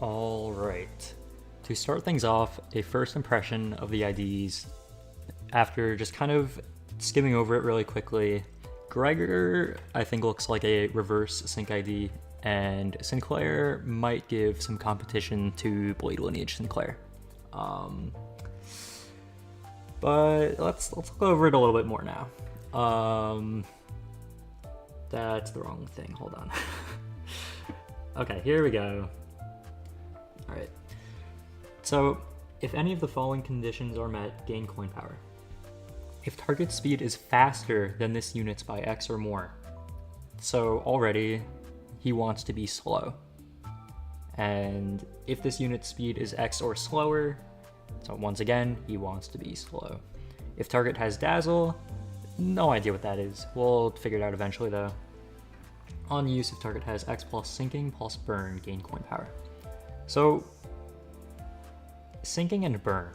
Alright, to start things off, a first impression of the IDs after just kind of skimming over it really quickly. Gregor, I think, looks like a reverse sync ID, and Sinclair might give some competition to Blade Lineage Sinclair. But let's go over it a little bit more now. That's the wrong thing, hold on. Okay, here we go. Alright, so if any of the following conditions are met, gain coin power. If target speed is faster than this unit's by X or more. So already, he wants to be slow. And if this unit's speed is X or slower, so once again, he wants to be slow. If target has dazzle, no idea what that is. We'll figure it out eventually though. On use, if target has X plus sinking plus burn, gain coin power. So, sinking and burn.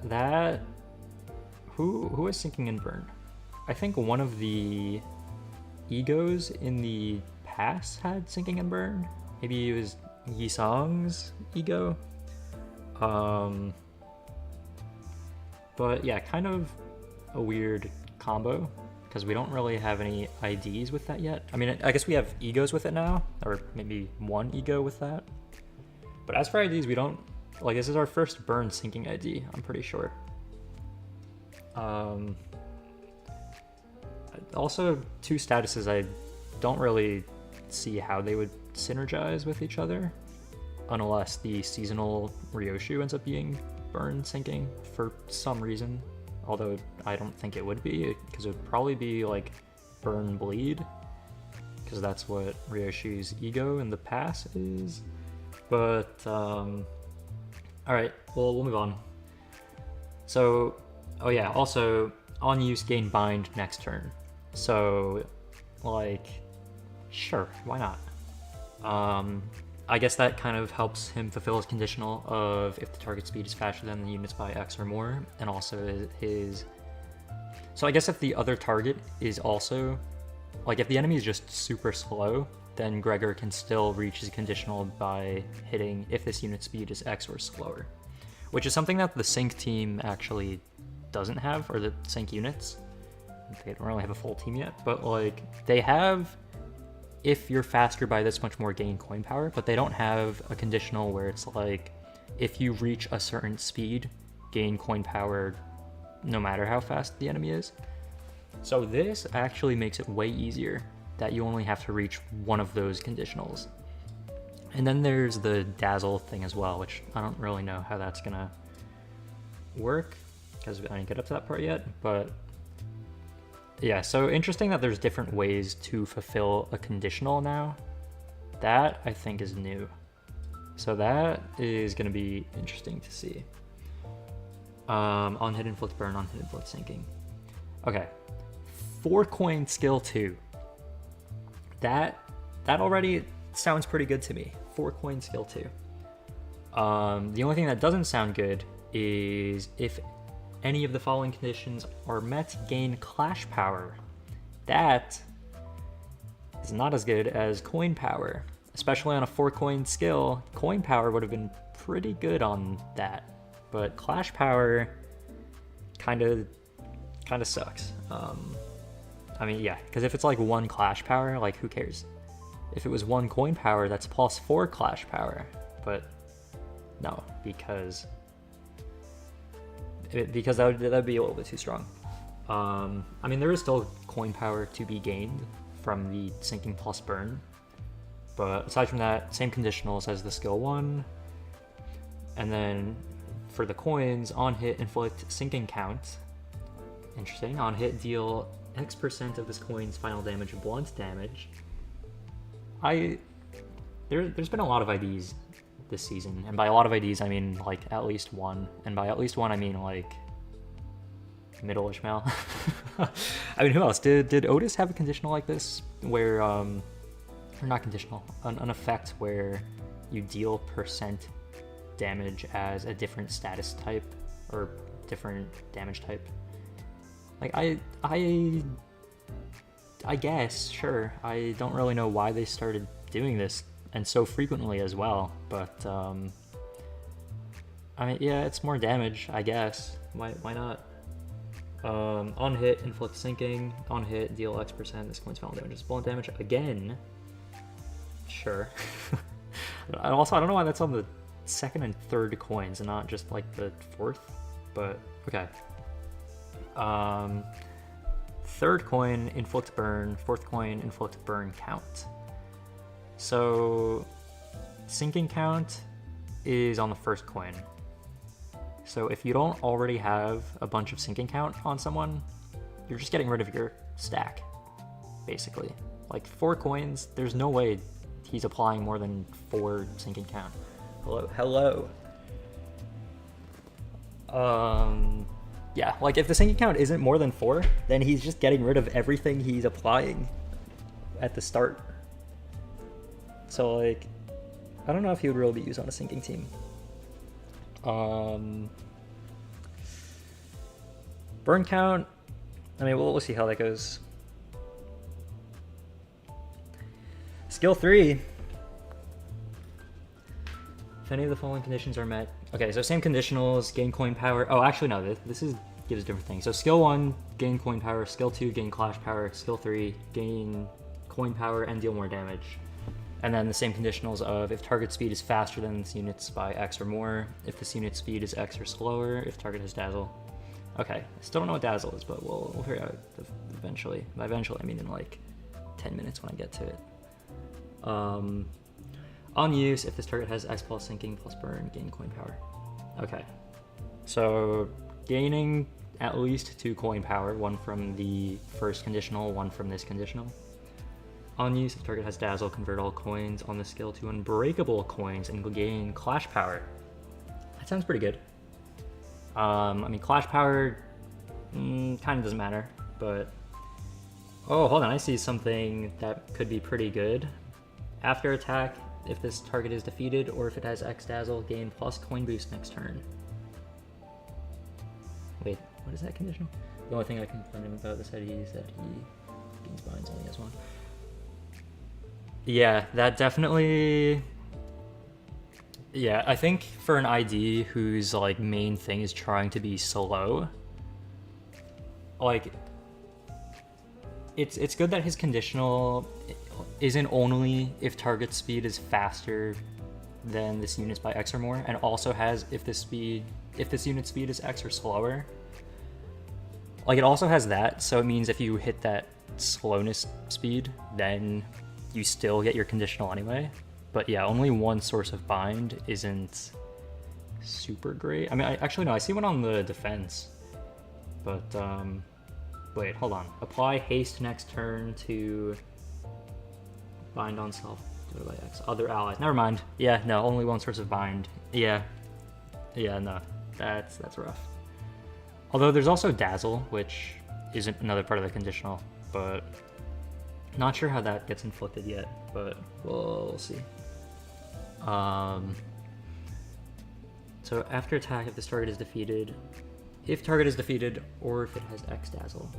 That, who is sinking and burn? I think one of the E.G.Os in the past had sinking and burn. Maybe it was Yi-Song's E.G.O. But yeah, kind of a weird combo because we don't really have any IDs with that yet. I mean, I guess we have E.G.Os with it now, or maybe one E.G.O with that. But as for IDs, we don't, like, this is our first burn sinking ID, I'm pretty sure. Also, two statuses I don't really see how they would synergize with each other, unless the seasonal Ryoshu ends up being burn sinking for some reason. Although I don't think it would be, because it would probably be like burn bleed, because that's what Ryoshu's E.G.O in the past is. But alright, well, we'll move on. So, oh yeah, also on use gain bind next turn. So, like, sure, why not? I guess that kind of helps him fulfill his conditional of if the target speed is faster than the units by X or more, and also his... So I guess if the other target is also... Like, if the enemy is just super slow, then Gregor can still reach his conditional by hitting if this unit speed is X or slower. Which is something that the sync team actually doesn't have, or the sync units. They don't really have a full team yet, but like, they have... if you're faster by this much more gain coin power, but they don't have a conditional where it's like, if you reach a certain speed, gain coin power no matter how fast the enemy is. So this actually makes it way easier that you only have to reach one of those conditionals. And then there's the dazzle thing as well, which I don't really know how that's gonna work, because I didn't get up to that part yet, but yeah, so interesting that there's different ways to fulfill a conditional now. That, I think, is new. So that is going to be interesting to see. On hit inflict burn, on hit inflict sinking. Okay, 4 coin skill 2. That already sounds pretty good to me. 4 coin skill 2. The only thing that doesn't sound good is if any of the following conditions are met, gain clash power. That is not as good as coin power, especially on a 4 coin skill. Coin power would have been pretty good on that, but clash power kind of sucks. I mean, yeah, because if it's like 1 clash power, like, who cares? If it was 1 coin power, that's plus 4 clash power, but no, because that would be a little bit too strong. I mean, there is still coin power to be gained from the sinking plus burn, but aside from that, same conditionals as the skill 1. And then for the coins, on hit inflict sinking count. Interesting. On hit deal X% of this coin's final damage blunt damage. There's been a lot of IDs this season, and by a lot of IDs I mean like at least one, and by at least one I mean like middle Ishmael. I mean, who else? Did Otis have a conditional like this where or not conditional, an effect where you deal percent damage as a different status type or different damage type? Like, I guess, sure. I don't really know why they started doing this and so frequently as well. But I mean, yeah, it's more damage, I guess. Why not? On hit, inflict sinking. On hit, deal X%. This coin's final damage is bullet damage again. Sure. Also, I don't know why that's on the second and third coins and not just like the fourth, but okay. Third coin, inflict burn. Fourth coin, inflict burn count. So sinking count is on the first coin. So if you don't already have a bunch of sinking count on someone, you're just getting rid of your stack, basically. Like 4 coins, there's no way he's applying more than 4 sinking count. Hello. Yeah, like if the sinking count isn't more than 4, then he's just getting rid of everything he's applying at the start. So like, I don't know if he would really be used on a sinking team. Burn count, I mean, we'll see how that goes. Skill 3. If any of the following conditions are met. Okay, so same conditionals, gain coin power. Oh, actually no, this gives different things. So skill 1, gain coin power. Skill 2, gain clash power. Skill 3, gain coin power and deal more damage. And then the same conditionals of if target speed is faster than this unit's by X or more, if this unit's speed is X or slower, if target has dazzle. Okay, still don't know what dazzle is, but we'll figure it out eventually. By eventually, I mean in like 10 minutes when I get to it. On use, if this target has X plus sinking plus burn, gain coin power. Okay, so gaining at least 2 coin power, 1 from the first conditional, 1 from this conditional. On use, if target has dazzle, convert all coins on the skill to unbreakable coins and gain clash power. That sounds pretty good. I mean, clash power kind of doesn't matter, but... Oh, hold on, I see something that could be pretty good. After attack, if this target is defeated or if it has X dazzle, gain plus coin boost next turn. Wait, what is that conditional? The only thing I complained about this ID is that he gains binds only has 1. Yeah, that definitely... Yeah, I think for an ID whose like main thing is trying to be slow, like it's good that his conditional isn't only if target speed is faster than this unit's by X or more, and also has if this unit's speed is X or slower. Like it also has that, so it means if you hit that slowness speed, then you still get your conditional anyway. But yeah, only one source of bind isn't super great. I mean, actually no, I see one on the defense. But wait, hold on. Apply haste next turn to bind on self by X. Other allies. Never mind. Yeah, no, only one source of bind. Yeah, no, that's rough. Although there's also dazzle, which isn't another part of the conditional, but not sure how that gets inflicted yet, but we'll see. So after attack, if this target is defeated, or if it has X dazzle.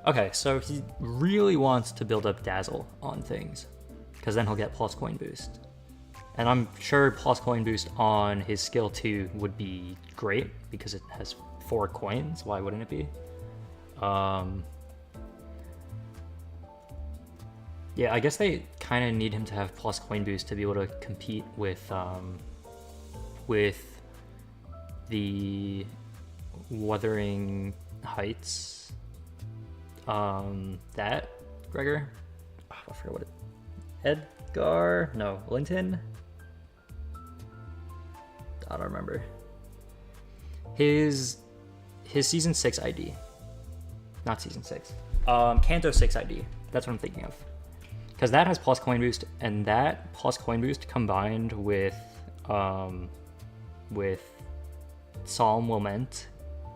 Okay, so he really wants to build up dazzle on things, because then he'll get plus coin boost. And I'm sure plus coin boost on his skill 2 would be great, because it has 4 coins. Why wouldn't it be? Yeah, I guess they kind of need him to have plus coin boost to be able to compete with the Wuthering Heights. That Gregor? Oh, I forget what it. Edgar? No, Linton? I don't remember. His season 6 ID. Not season 6. Kanto 6 ID. That's what I'm thinking of. Because that has plus coin boost, and that plus coin boost combined with Solemn Lament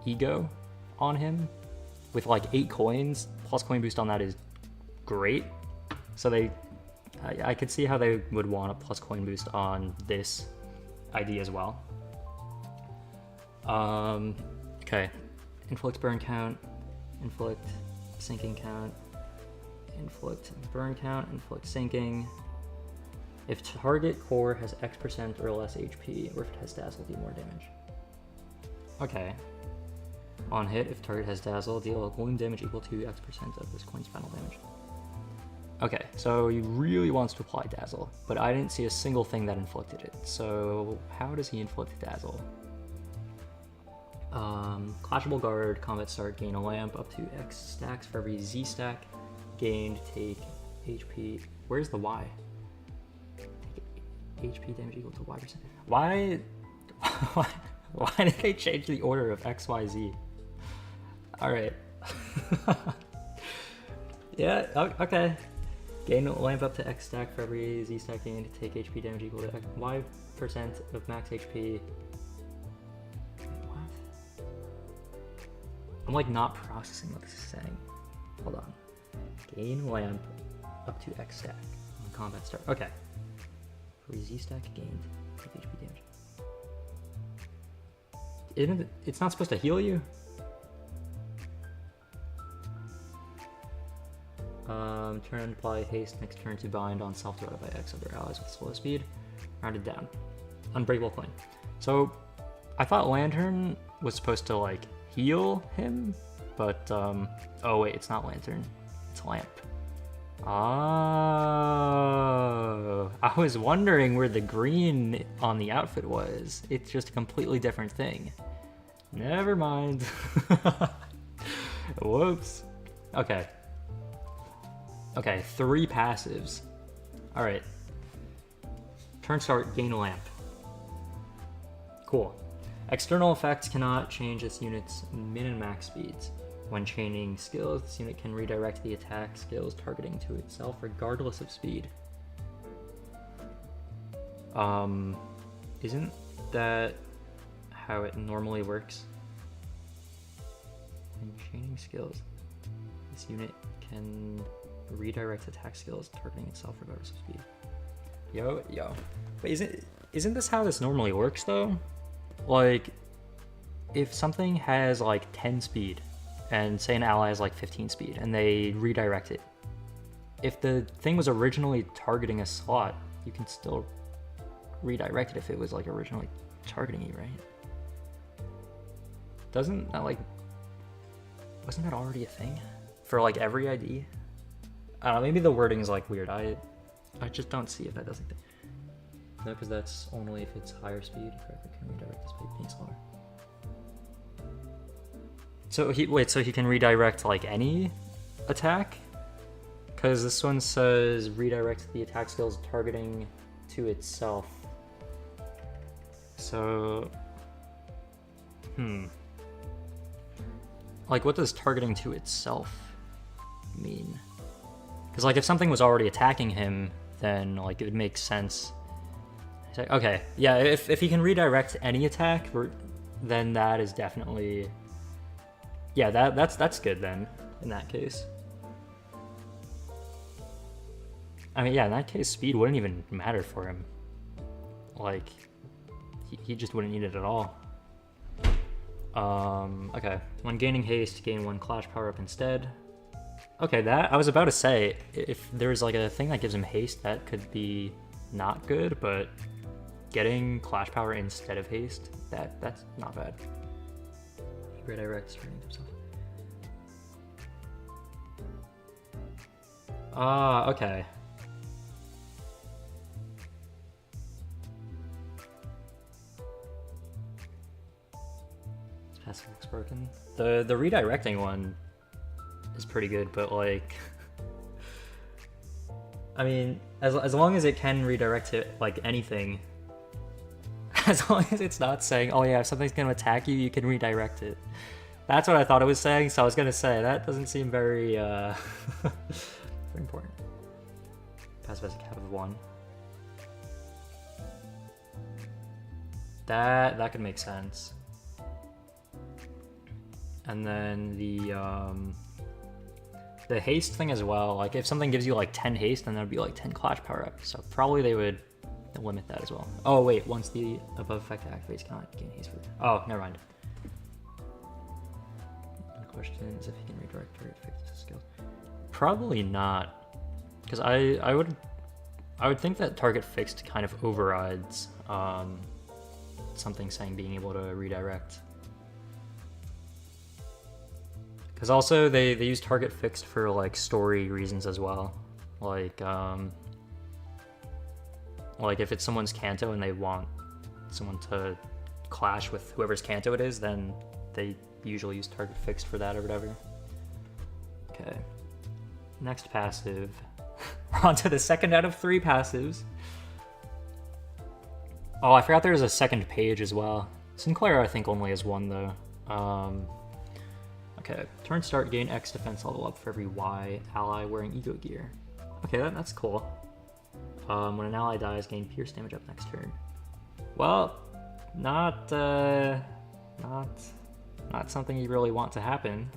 E.G.O on him with like 8 coins, plus coin boost on that is great. So I could see how they would want a plus coin boost on this ID as well. Okay, inflict burn count, inflict sinking count, inflict burn count, inflict sinking. If target core has X% or less HP, or if it has Dazzle, deal more damage. Okay. On hit, if target has Dazzle, deal wound damage equal to X% of this coin's final damage. Okay, so he really wants to apply Dazzle, but I didn't see a single thing that inflicted it. So how does he inflict Dazzle? Clashable Guard, combat start, gain a lamp up to X stacks for every Z stack gained, take HP. Where's the Y? Take HP damage equal to Y%. Why did they change the order of X, Y, Z? Alright. Yeah, okay. Gain a lamp up to X stack for every Z stack gained, take HP damage equal to Y% of max HP. I'm like not processing what this is saying. Hold on. Gain lamp up to X stack on combat start. Okay. For Z stack gained, take HP damage. It's not supposed to heal you? Turn apply haste next turn to bind on self divided by X other allies with slow speed. Rounded down. Unbreakable coin. So I thought Lantern was supposed to like heal him, but oh wait, it's not Lantern, it's Lamp. Oh, I was wondering where the green on the outfit was. It's just a completely different thing. Never mind. Whoops. Okay. Okay, 3 passives. Alright. Turn start, gain a lamp. Cool. External effects cannot change this unit's min and max speeds. When chaining skills, this unit can redirect the attack skills targeting to itself regardless of speed. Isn't that how it normally works? When chaining skills, this unit can redirect attack skills targeting itself regardless of speed. Yo. Wait, isn't this how this normally works though? Like, if something has like 10 speed, and say an ally has like 15 speed, and they redirect it, if the thing was originally targeting a slot, you can still redirect it if it was like originally targeting you, right? Doesn't that like, wasn't that already a thing for like every ID? I don't know, maybe the wording is like weird. I just don't see if that does anything. No, because that's only if it's higher speed. Correctly, can redirect the speed being slower. So he can redirect like any attack? Because this one says redirect the attack skills targeting to itself. So, like what does targeting to itself mean? Because like if something was already attacking him, then like it would make sense. Okay, yeah, if he can redirect any attack, then that is definitely, yeah, that's good then in that case. I mean, yeah, in that case, speed wouldn't even matter for him. Like, he just wouldn't need it at all. Okay, when gaining haste, gain 1 clash power up instead. Okay, that I was about to say, if there's like a thing that gives him haste, that could be not good, but getting clash power instead of haste, that's not bad. He redirects turning himself. Ah, okay. This passive looks broken. The redirecting one is pretty good, but like, I mean, as long as it can redirect it like anything, as long as it's not saying, oh yeah, if something's gonna attack you, you can redirect it. That's what I thought it was saying, so I was gonna say, that doesn't seem very, very important. Passive has a cap of 1. That could make sense. And then the haste thing as well, like if something gives you like 10 haste, then that would be like 10 clash power up. So probably they would limit that as well. Oh wait, once the above effect activates, cannot gain haste for. Oh, never mind. The question is if he can redirect or fix his skills. Probably not, because I would I would think that target fixed kind of overrides something saying being able to redirect. Because also they use target fixed for like story reasons as well. Like if it's someone's Kanto and they want someone to clash with whoever's Kanto it is, then they usually use target fixed for that or whatever. Okay. Next passive. We're on to the second out of 3 passives. Oh, I forgot there's a second page as well. Sinclair, I think, only has 1 though. Okay, turn start, gain X defense level up for every Y ally wearing E.G.O gear. Okay, that's cool. When an ally dies, gain pierce damage up next turn. Well, not something you really want to happen.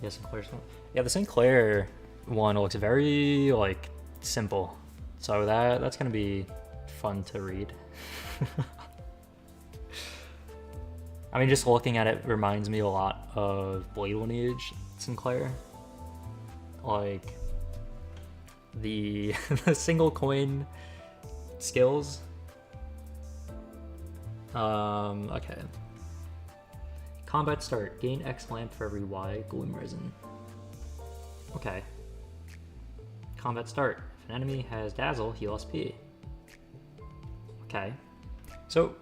Yeah, Sinclair's one. Yeah, the Sinclair one looks very like simple, so that's gonna be fun to read. I mean, just looking at it reminds me a lot of Blade Lineage Sinclair. Like, the single coin skills. Okay. Combat start. Gain X lamp for every Y gloom resin. Okay. Combat start. If an enemy has dazzle, heal SP. Okay. So,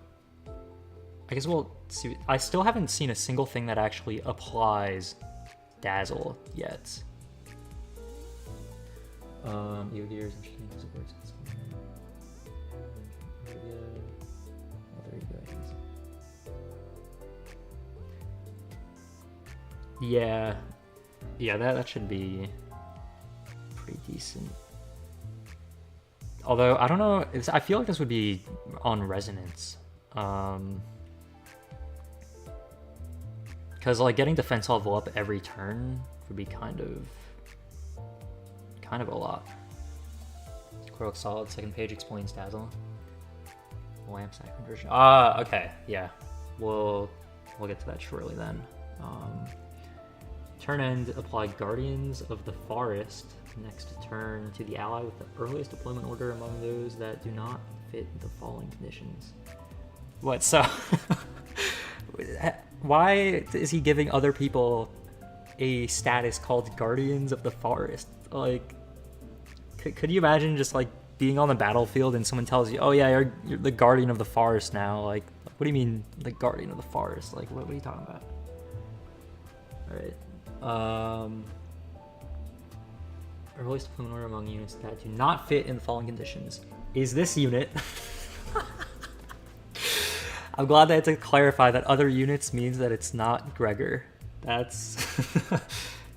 I guess we'll see. I still haven't seen a single thing that actually applies dazzle yet. E.G.O gears, interesting as it works. Yeah, that should be pretty decent. Although I don't know, I feel like this would be on resonance. Because like getting defense level up every turn would be kind of a lot. Quirk solid, second page explains dazzle. Lamp sack conversion. Okay, yeah. We'll get to that shortly then. Turn end, apply Guardians of the Forest next turn to the ally with the earliest deployment order among those that do not fit the following conditions. What, so? Why is he giving other people a status called Guardians of the Forest? Like, could you imagine just like being on the battlefield and someone tells you, oh yeah, you're the Guardian of the Forest now? Like, what do you mean, the Guardian of the Forest? Like, what are you talking about? Alright. Earliest deployment order among units that do not fit in the following conditions is this unit. I'm glad they had to clarify that other units means that it's not Gregor. That's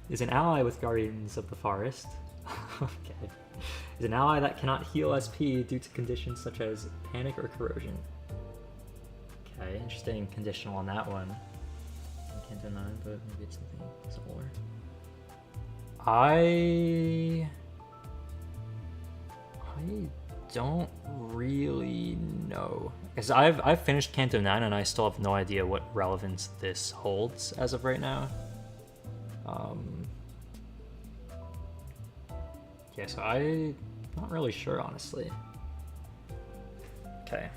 is an ally with Guardians of the Forest. Okay. Is an ally that cannot heal SP due to conditions such as panic or corrosion. Okay, interesting conditional on that one. I can't deny, but maybe it's something similar. I don't really know, because I've finished Kanto 9 and I still have no idea what relevance this holds as of right now. Yeah, so I'm not really sure, honestly. Okay.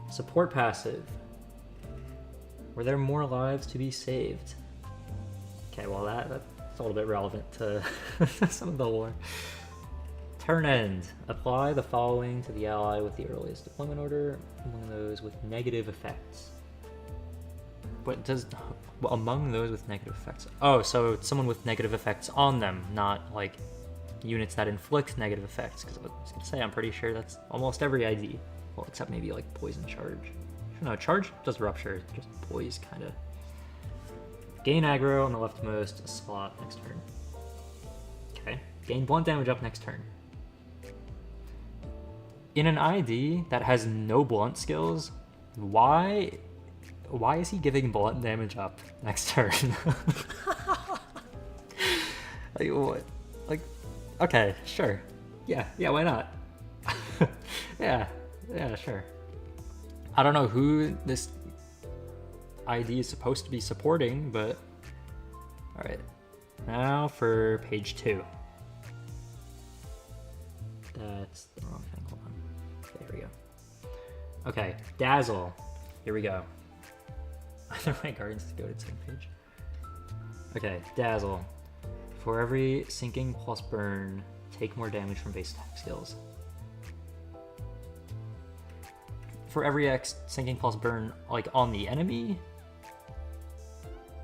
Support passive. Were there more lives to be saved? Okay, well that's a little bit relevant to some of the lore. Turn end. Apply the following to the ally with the earliest deployment order among those with negative effects. What does... Well, among those with negative effects. Oh, so it's someone with negative effects on them, not like units that inflict negative effects. Because I was going to say, I'm pretty sure that's almost every ID. Well, except maybe like poison charge. No, charge does rupture, just poise kind of. Gain aggro on the leftmost slot next turn. Okay. Gain blunt damage up next turn. In an ID that has no blunt skills, why is he giving blunt damage up next turn? Like what? Like, okay, sure. Yeah, why not? yeah, sure. I don't know who this ID is supposed to be supporting, but alright. Now for page 2. That's the wrong thing. Hold on. Okay, here we go. Okay, Dazzle. Here we go. Either my guardians to go to the same page. Okay, Dazzle. For every sinking plus burn, take more damage from base attack skills. For every X sinking plus burn, like on the enemy?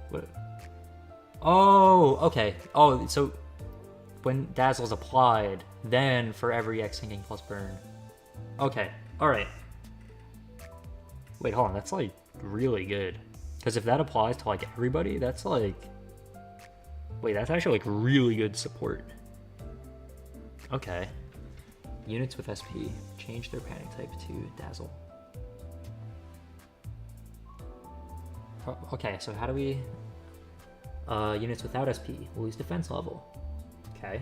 What? Oh, okay. Oh, so when Dazzle's applied, then for every X sinking plus burn. Okay, alright. Wait, hold on, that's like really good. Because if that applies to like everybody, that's like... Wait, that's actually like really good support. Okay. Units with SP, change their panic type to Dazzle. Okay, so how do we... units without SP will lose defense level. Okay.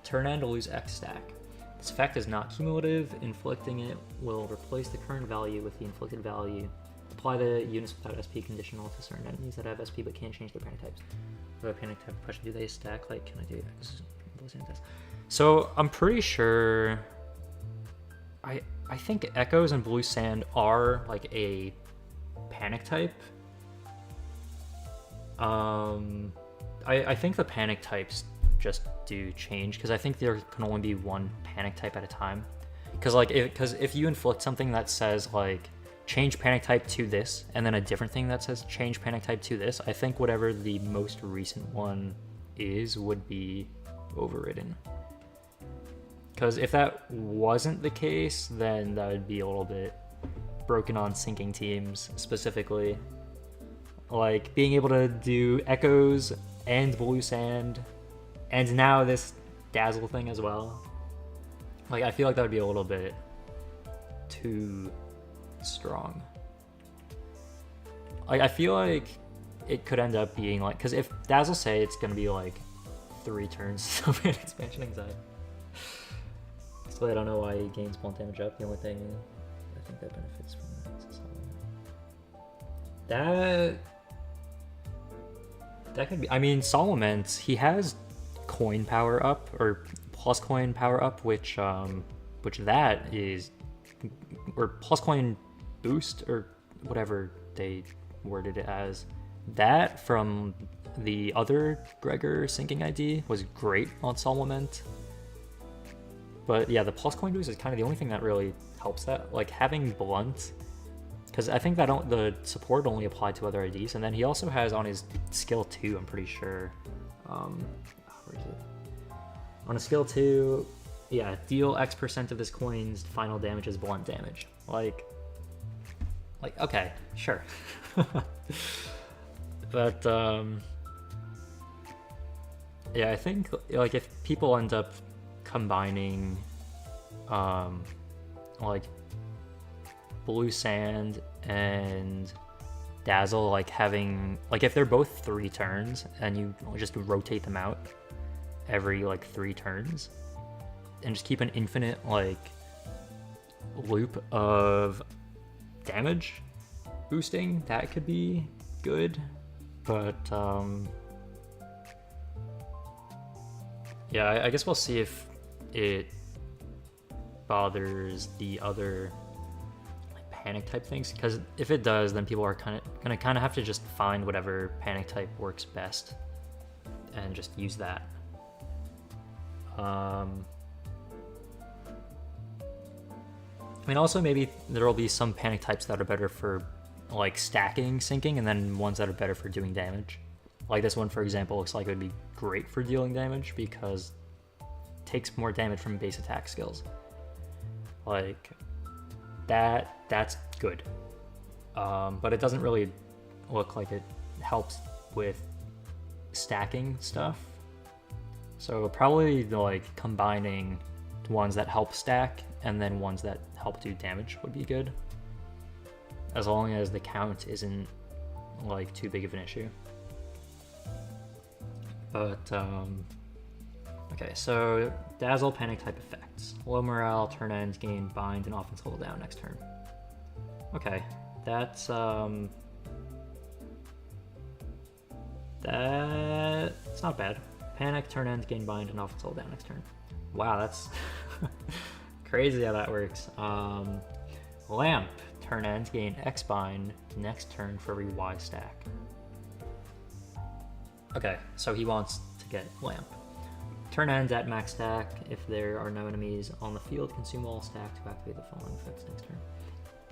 Turn end will lose X stack. This effect is not cumulative. Inflicting it will replace the current value with the inflicted value. Apply the units without SP conditional to certain enemies that have SP but can't change their panic types. What panic type question do they stack? Like, can I do X? So I'm pretty sure... I think Echoes and Blue Sand are like a panic type. I think the panic types just do change because I think there can only be one panic type at a time. Because like, if you inflict something that says like change panic type to this, and then a different thing that says change panic type to this, I think whatever the most recent one is would be overridden. Because if that wasn't the case, then that would be a little bit broken on sinking teams specifically. Like being able to do Echoes and Blue Sand, and now this Dazzle thing as well. Like I feel like that would be a little bit too strong. Like I feel like it could end up being like, because if Dazzle say it's gonna be like 3 turns of an expansion anxiety. So I don't know why he gains blunt damage up. The only thing I think that benefits from that. That could be. I mean, Solomont, he has coin power up or plus coin power up, which that is, or plus coin boost or whatever they worded it as. That from the other Gregor sinking ID was great on Solomont. But yeah, the plus coin boost is kind of the only thing that really helps that. Like having blunt, because I think that the support only applied to other IDs, and then he also has on his skill 2, I'm pretty sure. Where is it? On a skill 2, yeah, deal X% of this coin's final damage as blunt damage. Like okay, sure. But yeah, I think like if people end up combining like Blue Sand and Dazzle, like having, like if they're both 3 turns and you just rotate them out every like 3 turns and just keep an infinite like loop of damage boosting, that could be good. But yeah, I guess we'll see if it bothers the other panic type things, because if it does, then people are gonna have to just find whatever panic type works best and just use that. I mean, also maybe there will be some panic types that are better for like stacking sinking, and then ones that are better for doing damage. Like this one, for example, looks like it would be great for dealing damage because it takes more damage from base attack skills. Like that's good. But it doesn't really look like it helps with stacking stuff. So probably like combining ones that help stack and then ones that help do damage would be good, as long as the count isn't like too big of an issue. But okay, so Dazzle panic type effects. Low morale, turn end, gain bind, and offense level down next turn. Okay, that's not bad. Panic, turn end, gain bind, and offense level down next turn. Wow, that's Crazy how that works. Lamp. Turn end, gain X bind. Next turn for every Y stack. Okay, so he wants to get Lamp. Turn ends at max stack. If there are no enemies on the field, consume all stack to activate the following effects next turn.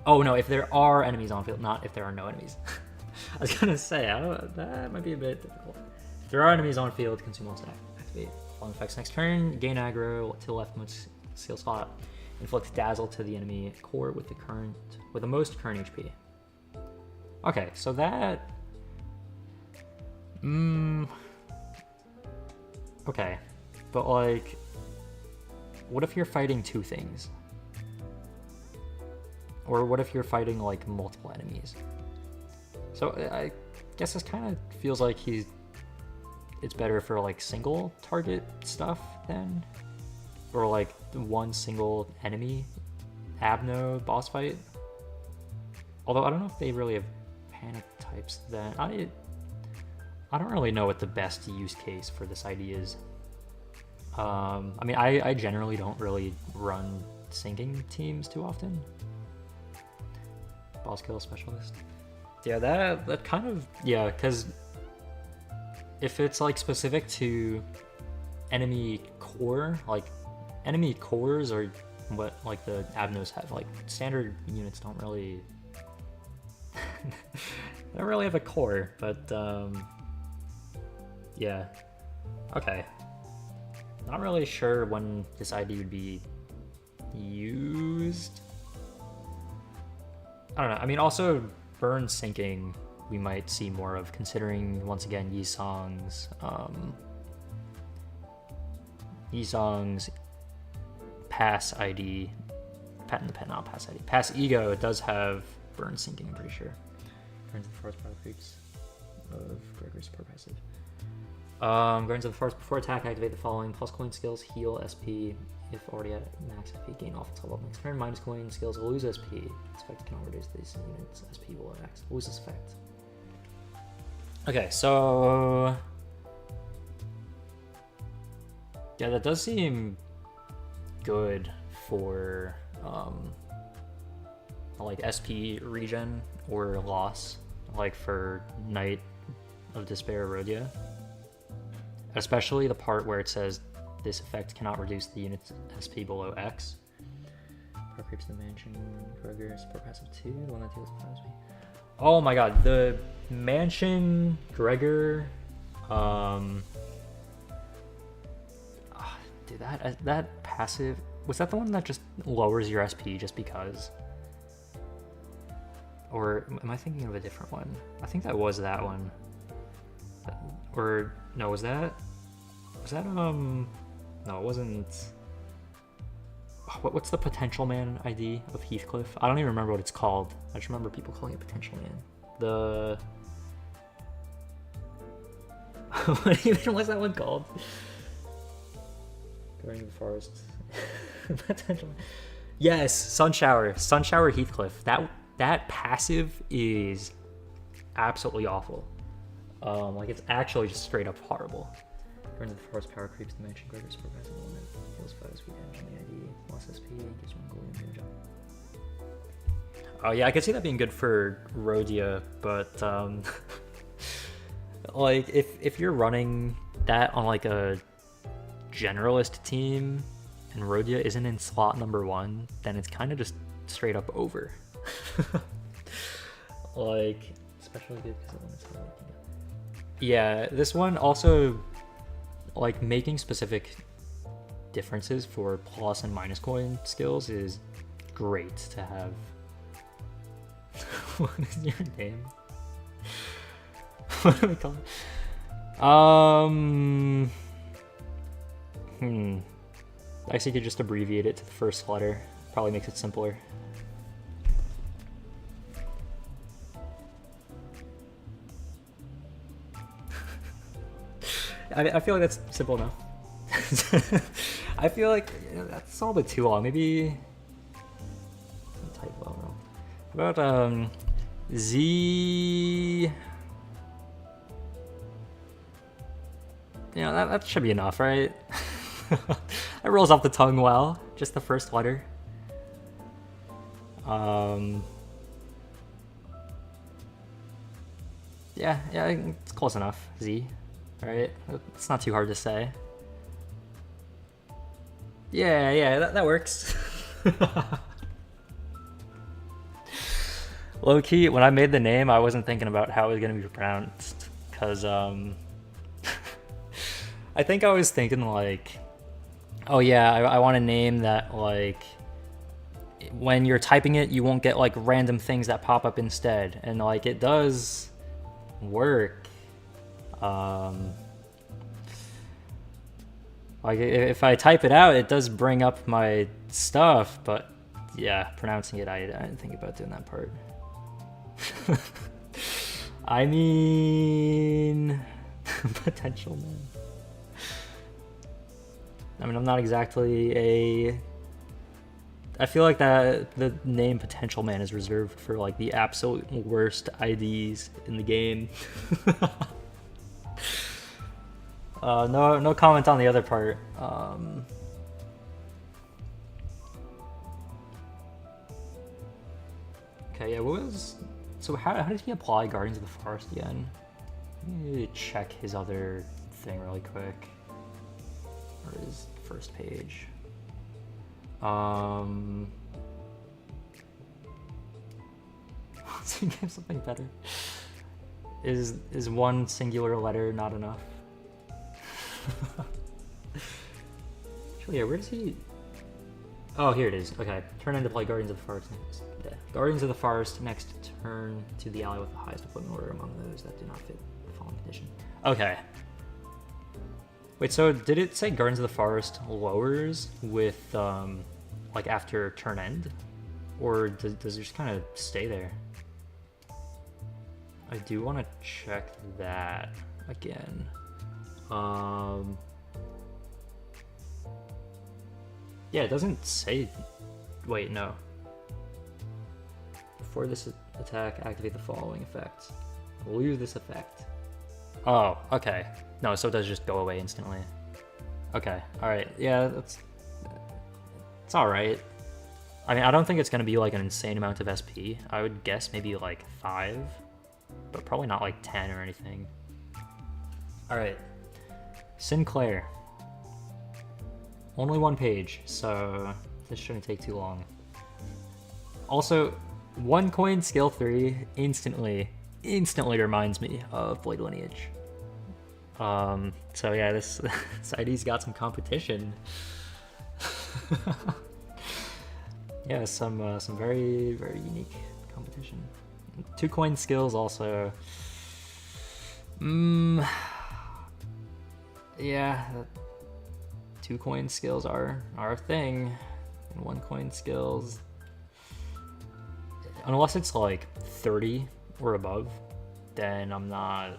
Oh no, if there are enemies on field, not if there are no enemies. I was gonna say, that might be a bit difficult. If there are enemies on field, consume all stack. Activate following effects next turn. Gain aggro to the leftmost skill slot. Inflict dazzle to the enemy core with the most current HP. Okay, so that. Okay, but like, what if you're fighting two things? Or what if you're fighting like multiple enemies? So I guess this kind of feels like it's better for like single target stuff then, or like one single enemy Abno boss fight. Although I don't know if they really have panic types then. I don't really know what the best use case for this idea is. I mean, I generally don't really run sinking teams too often. Boss kill specialist. Yeah, that kind of, yeah, because if it's like specific to enemy core, like enemy cores are what like the Abnos have. Like standard units don't really they don't really have a core, but yeah. Okay. Not really sure when this ID would be used. I don't know. I mean, also burn sinking we might see more of, considering once again Yi-Song's pass ID, not pass ID, pass E.G.O does have burn sinking, I'm pretty sure. Guardians of the Forest power creeps of Gregor's support passive. Guardians of the Forest before attack activate the following: plus coin skills heal SP if already at max SP, gain offense level next turn. Minus coin skills lose SP. This effect cannot reduce these units SP will lose this effect. Okay, so yeah, that does seem good for like SP regen or loss, like for Knight of Despair Rhodia. Especially the part where it says this effect cannot reduce the unit's SP below X. Power creeps the mansion, Gregor, support passive 2, the one that deals with SP. Oh my god, the mansion, Gregor, dude, that passive, was that the one that just lowers your SP just because? Or am I thinking of a different one? I think that was that one. Or no, was that no, it wasn't. What's the potential man ID of Heathcliff? I don't even remember what it's called. I just remember people calling it potential man. What even was that one called? Going to the forest. Potential man. Yes, Sunshower Heathcliff. That passive is absolutely awful. Like it's actually just straight up horrible. Guardians of the Forest power creeps the mansion, Gregor's support passive element, heals 5 speed damage on the ID, loss SP, gives 1 golden damage on. Oh yeah, I could see that being good for Rhodia, but like if you're running that on like a generalist team and Rhodia isn't in slot number 1, then it's kind of just straight up over. Like, especially good because it limits how you can get. Yeah, this one also, like, making specific differences for plus and minus coin skills is great to have. What is your name? What do we call it? I guess you could just abbreviate it to the first letter. Probably makes it simpler. I feel like that's simple enough. I feel like that's a little bit too long. Maybe typo. How about Z? Yeah, that should be enough, right? That rolls off the tongue well. Just the first letter. Yeah, it's close enough. Z, right? It's not too hard to say. Yeah, that works. Low key, when I made the name, I wasn't thinking about how it was gonna be pronounced, cause I think I was thinking like, oh yeah, I want a name that like, when you're typing it, you won't get like random things that pop up instead, and like it does work. Like if I type it out, it does bring up my stuff, but yeah, pronouncing it, I didn't think about doing that part. I mean, potential man. I mean, I'm not exactly a... I feel like that the name Potential Man is reserved for like the absolute worst IDs in the game. No comment on the other part. Okay, yeah, what was... So how did he apply Guardians of the Forest again? Let me check his other thing really quick. Or his first page. Let's give something better. Is one singular letter not enough? Actually, yeah, where does he... Oh, here it is. Okay. Turn in to play Guardians of the Forest next. Yeah. Guardians of the Forest next turn to the ally with the highest equipment order among those that do not fit the following condition. Okay. Wait, so did it say Guardians of the Forest lowers with, like after turn end? Or does it just kind of stay there? I do want to check that again. Yeah, it doesn't say... Wait, no. Before this attack, activate the following effects. Lose this effect. Oh, okay. No, so it does just go away instantly. Okay, alright. Yeah, it's alright. I mean, I don't think it's gonna be like an insane amount of SP. I would guess maybe like 5, but probably not like 10 or anything. Alright. Sinclair. Only one page, so this shouldn't take too long. Also, 1 coin skill 3 instantly reminds me of Blade Lineage. So yeah, this ID's got some competition. Yeah, some very, very unique competition. 2 coin skills also. Yeah, 2 coin skills are a thing, and 1 coin skills, unless it's like 30 or above, then I'm not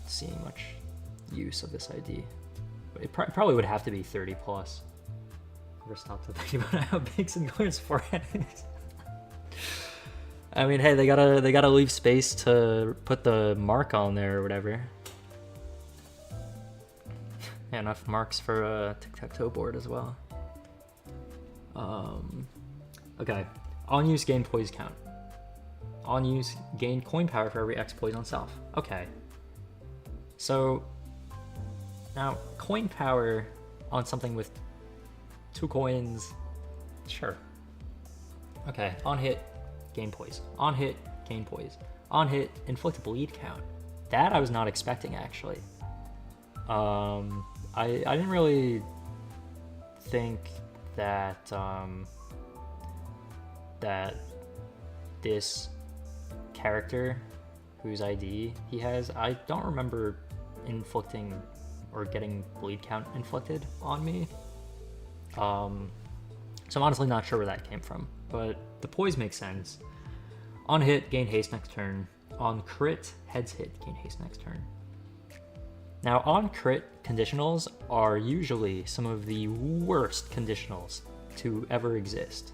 seeing much use of this ID. But it probably would have to be 30 plus. Never stopped to think about how big Sinclair's forehead is. I mean, hey, they gotta leave space to put the mark on there or whatever. Yeah, enough marks for a tic-tac-toe board as well. Okay. On use, gain poise count. On use, gain coin power for every X poise on self. Okay. So now coin power on something with 2 coins, sure. Okay. On hit, gain poise. On hit, gain poise. On hit, inflict bleed count. That I was not expecting actually. I didn't really think that that this character whose ID he has, I don't remember inflicting or getting bleed count inflicted on me. So I'm honestly not sure where that came from, but the poise makes sense. On hit, gain haste next turn. On crit, heads hit, gain haste next turn. Now, on crit conditionals are usually some of the worst conditionals to ever exist,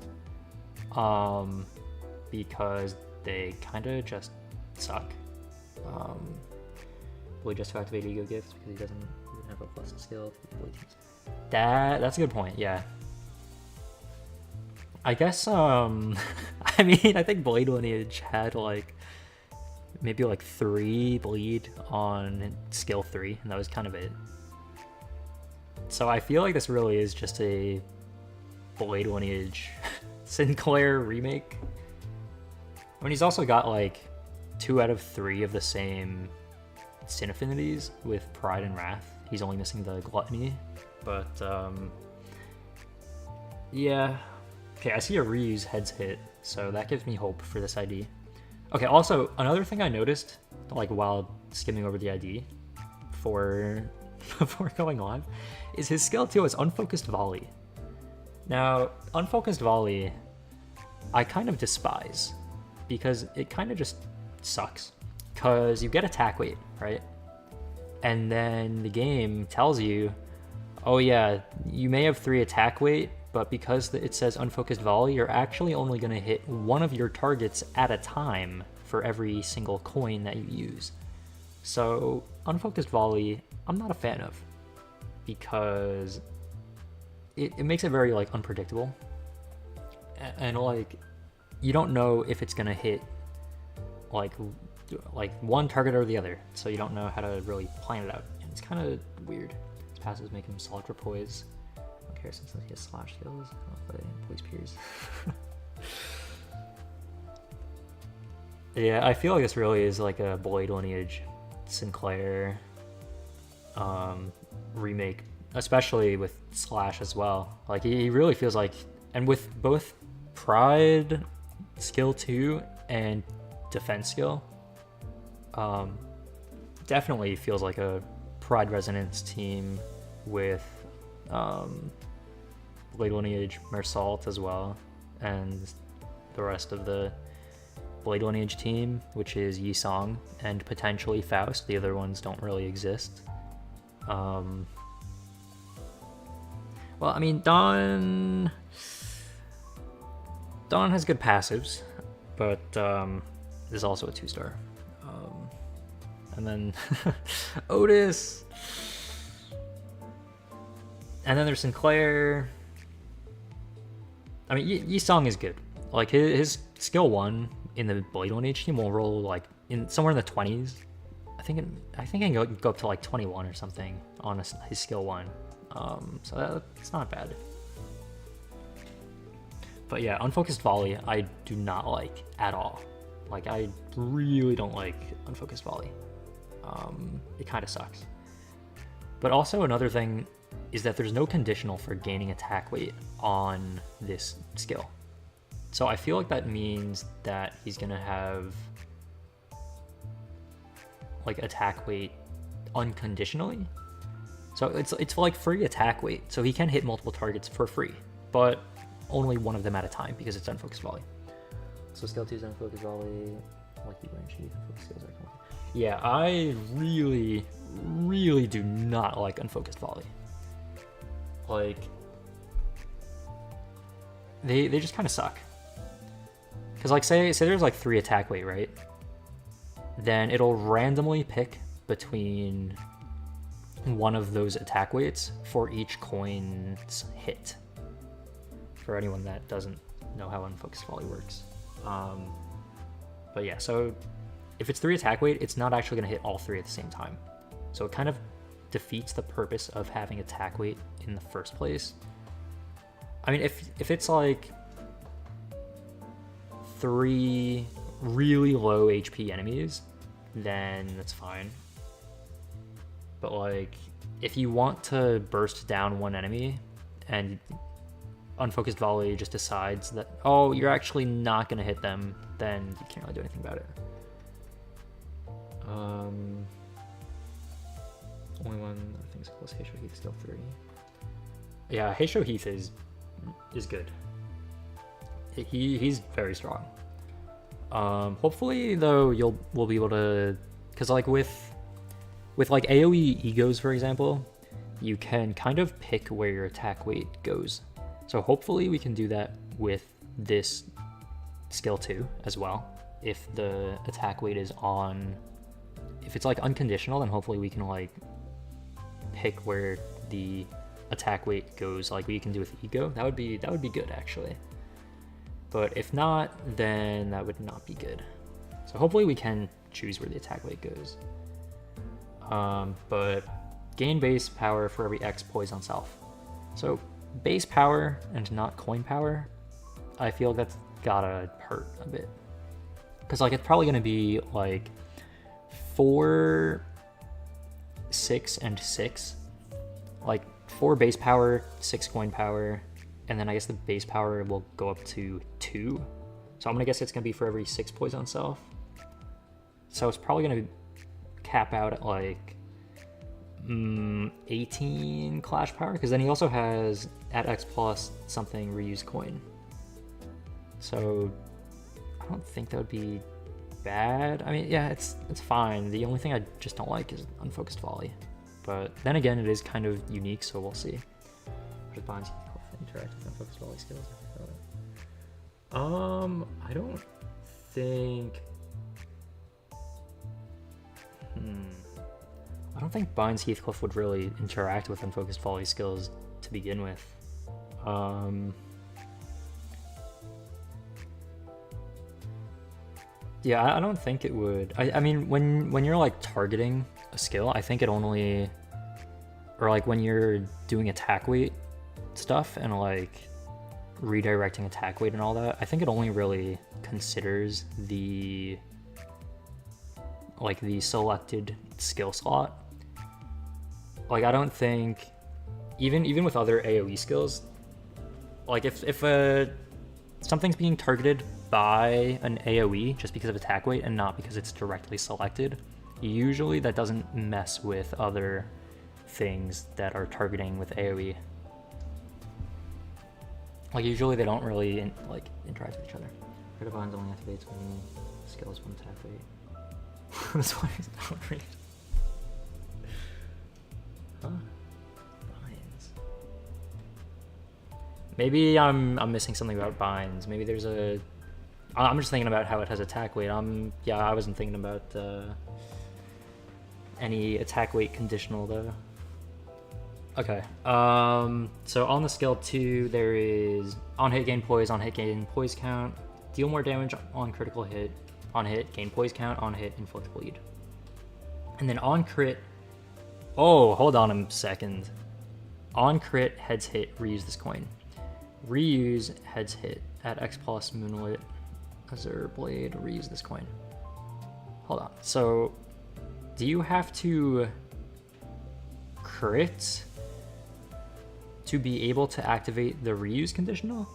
because they kind of just suck. Will he just activate E.G.O gifts because he doesn't have a plus skill? That's a good point. Yeah. I guess, I mean, I think Blade Lineage had like maybe like 3 bleed on skill 3, and that was kind of it. So I feel like this really is just a Blade Lineage Sinclair remake. I mean, he's also got like 2 out of 3 of the same sin affinities with Pride and Wrath. He's only missing the Gluttony, but yeah. Okay, I see a reuse heads hit, so that gives me hope for this ID. Okay, also, another thing I noticed, like, while skimming over the ID for before going live, is his skill 2 is Unfocused Volley. Now, Unfocused Volley, I kind of despise, because it kind of just sucks. Because you get attack weight, right? And then the game tells you, oh yeah, you may have 3 attack weight, but because it says Unfocused Volley, you're actually only going to hit one of your targets at a time for every single coin that you use. So Unfocused Volley, I'm not a fan of, because it makes it very like unpredictable, and like you don't know if it's going to hit like one target or the other, so you don't know how to really plan it out. And it's kind of weird. His passives make him solid for poise. I don't care since he has slash skills. I'll play poise peers. Yeah, I feel like this really is like a Blade Lineage Sinclair remake, especially with slash as well. Like he really feels like, and with both Pride skill 2 and defense skill, definitely feels like a Pride Resonance team with Blade Lineage Mersault as well, and the rest of the Blade Lineage team, which is Yi-Song and potentially Faust. The other ones don't really exist. Well, I mean, Dawn has good passives, but is also a 2-star. And then Otis. And then there's Sinclair. I mean, Yi-Song is good. Like his skill 1 in the Blade Lineage team will roll like in somewhere in the 20s. I think I can go up to like 21 or something on his skill 1. So that's not bad. But yeah, Unfocused Volley I do not like at all. Like I really don't like Unfocused Volley. It kind of sucks. But also another thing is that there's no conditional for gaining attack weight on this skill. So I feel like that means that he's gonna have like attack weight unconditionally. So it's like free attack weight. So he can hit multiple targets for free, but only one of them at a time because it's Unfocused Volley. So skill 2 is Unfocused Volley. Lucky branch, unfocused skills are cool. Yeah, I really do not like Unfocused Volley. Like they just kind of suck. Because like say there's like 3 attack weight, right? Then it'll randomly pick between one of those attack weights for each coin's hit. For anyone that doesn't know how Unfocused Volley works. But yeah, so if it's 3 attack weight, it's not actually going to hit all 3 at the same time. So it kind of defeats the purpose of having attack weight in the first place. I mean, if it's like 3 really low HP enemies, then that's fine. But like, if you want to burst down one enemy and Unfocused Volley just decides that, oh, you're actually not going to hit them, then you can't really do anything about it. Only one I think is close. Heisho Heath skill 3. Yeah, Heisho Heath is good. He's very strong. Hopefully though we'll be able to, because like with like AoE E.G.Os for example, you can kind of pick where your attack weight goes. So hopefully we can do that with this skill 2 as well. If the attack weight is on, if it's like unconditional, then hopefully we can like pick where the attack weight goes, like we can do with E.G.O. That would be good actually. But if not, then that would not be good. So hopefully we can choose where the attack weight goes. But gain base power for every X poise on self. So base power and not coin power, I feel that's gotta hurt a bit. Because like it's probably gonna be like 4, 6, and 6. Like 4 base power, 6 coin power, and then I guess the base power will go up to 2. So I'm gonna guess it's gonna be for every 6 poise on self. So it's probably gonna cap out at like 18 clash power, because then he also has at X plus something reuse coin. So I don't think that would be bad. I mean, yeah, it's fine. The only thing I just don't like is unfocused volley. But then again, it is kind of unique, so we'll see. What binds interact with unfocused volley skills? I don't think. I don't think Binds Heathcliff would really interact with unfocused volley skills to begin with. Yeah, I don't think it would. I mean, when you're like targeting a skill, I think it only, or like when you're doing attack weight stuff and like redirecting attack weight and all that, I think it only really considers the like the selected skill slot. Like I don't think even with other AoE skills, like if something's being targeted by an AoE just because of attack weight and not because it's directly selected, usually that doesn't mess with other things that are targeting with AoE. Like usually they don't really interact with each other. Critical Binds only activates when skills one attack weight. This one is not read. Huh? Binds. Maybe I'm missing something about binds. Maybe there's a. I'm just thinking about how it has attack weight. Yeah, I wasn't thinking about any attack weight conditional though. Okay. So on the skill 2, there is on hit gain poise, on hit gain poise count, deal more damage on critical hit, on hit gain poise count, on hit inflict bleed. And then on crit, oh, hold on a second. On crit, heads hit, reuse this coin. Reuse heads hit at X plus Moonlit Azure Blade, reuse this coin. Hold on. So do you have to crit to be able to activate the reuse conditional?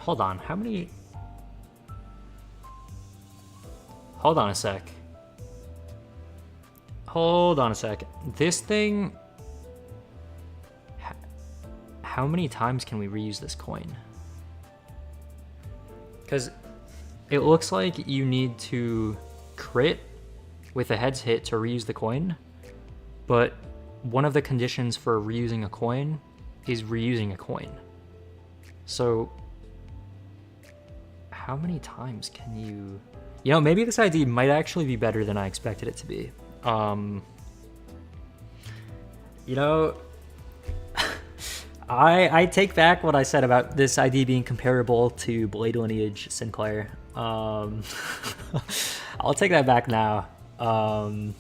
Hold on. How many? Hold on a sec. Hold on a sec. This thing. How many times can we reuse this coin? Because it looks like you need to crit with a heads hit to reuse the coin, but one of the conditions for reusing a coin is reusing a coin. So how many times can you... You know, maybe this ID might actually be better than I expected it to be. You know, I take back what I said about this ID being comparable to Blade Lineage Sinclair. I'll take that back now. Probably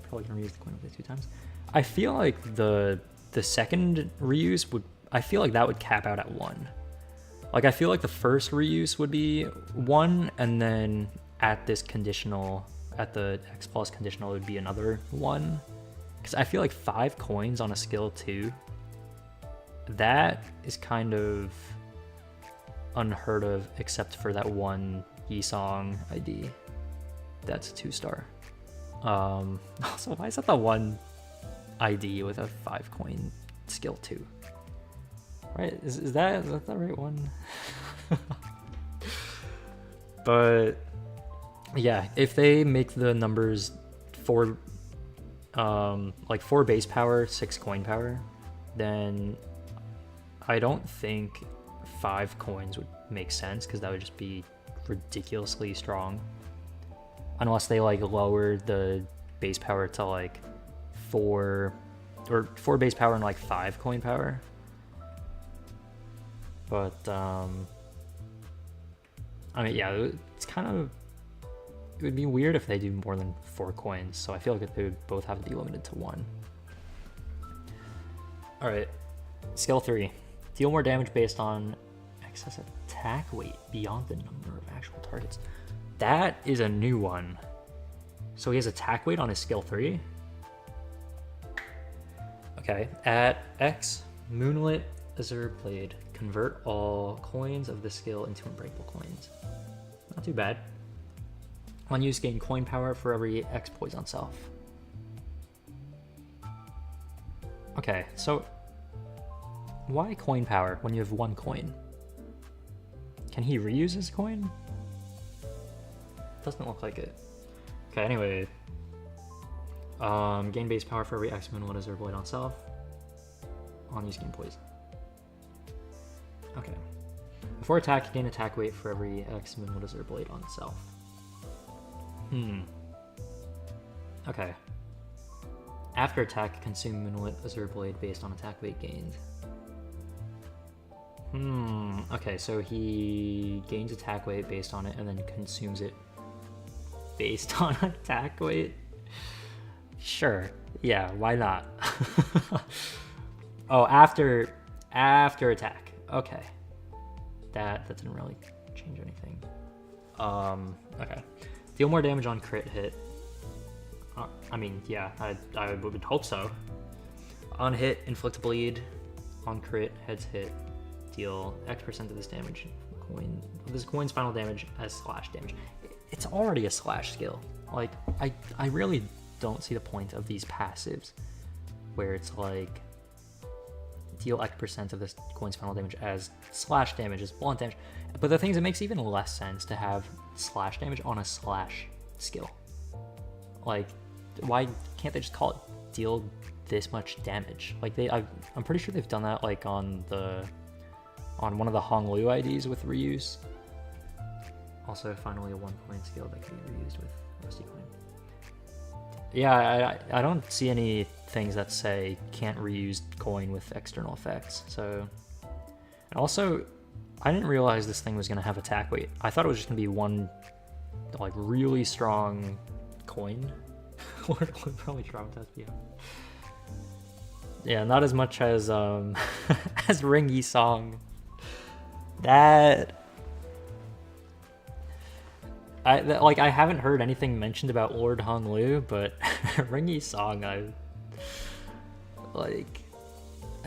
gonna reuse the coin over 2 times. I feel like the second reuse would... I feel like that would cap out at 1. Like I feel like the first reuse would be 1, and then at this conditional, at the X plus conditional, it would be another 1. Because I feel like 5 coins on a skill 2, that is kind of unheard of, except for that one Yisong ID. That's a 2-star. Also, why is that the one ID with a 5 coin skill 2? Right? Is that the right one? But yeah, if they make the numbers 4 base power, 6 coin power, then I don't think 5 coins would make sense, because that would just be ridiculously strong. Unless they like lower the base power to like 4 base power and like 5 coin power. But I mean, yeah, it's kind of, it would be weird if they do more than 4 coins. So I feel like they would both have to be limited to 1. All right, skill 3, deal more damage based on excess attack weight beyond the number of actual targets. That is a new one. So he has attack weight on his skill 3. Okay, at X, Moonlit Azure Blade, convert all coins of the skill into unbreakable coins. Not too bad. On use, gain coin power for every X poise on self. Okay, so why coin power when you have 1 coin? Can he reuse his coin? Doesn't look like it. Okay, anyway. Gain base power for every X Moonlit Azure Blade on self. On use, gain poison. Okay. Before attack, gain attack weight for every X Moonlit Azure Blade on self. Okay. After attack, consume Moonlit Azure Blade based on attack weight gained. Okay, so he gains attack weight based on it and then consumes it based on attack weight? Sure. Yeah, why not? Oh, after attack. Okay. That didn't really change anything. Okay. Deal more damage on crit hit. I mean, yeah, I would hope so. On hit, inflict bleed. On crit, heads hit. Deal X% of this damage. This coin's final damage as slash damage. It's already a slash skill. Like, I really don't see the point of these passives where it's like deal X% of this coin's final damage as slash damage, as blunt damage. But the thing is, it makes even less sense to have slash damage on a slash skill. Like, why can't they just call it deal this much damage? Like I'm pretty sure they've done that like on one of the Honglu IDs with reuse. Also, finally, a 1 coin skill that can be reused with Rusty Coin. Yeah, I don't see any things that say can't reuse coin with external effects. So, and also, I didn't realize this thing was gonna have attack weight. I thought it was just gonna be one, like, really strong coin. Or it would probably traumatize me. Yeah, not as much as as Ringy Song. That I haven't heard anything mentioned about Lord Honglu, but Ringy Song, I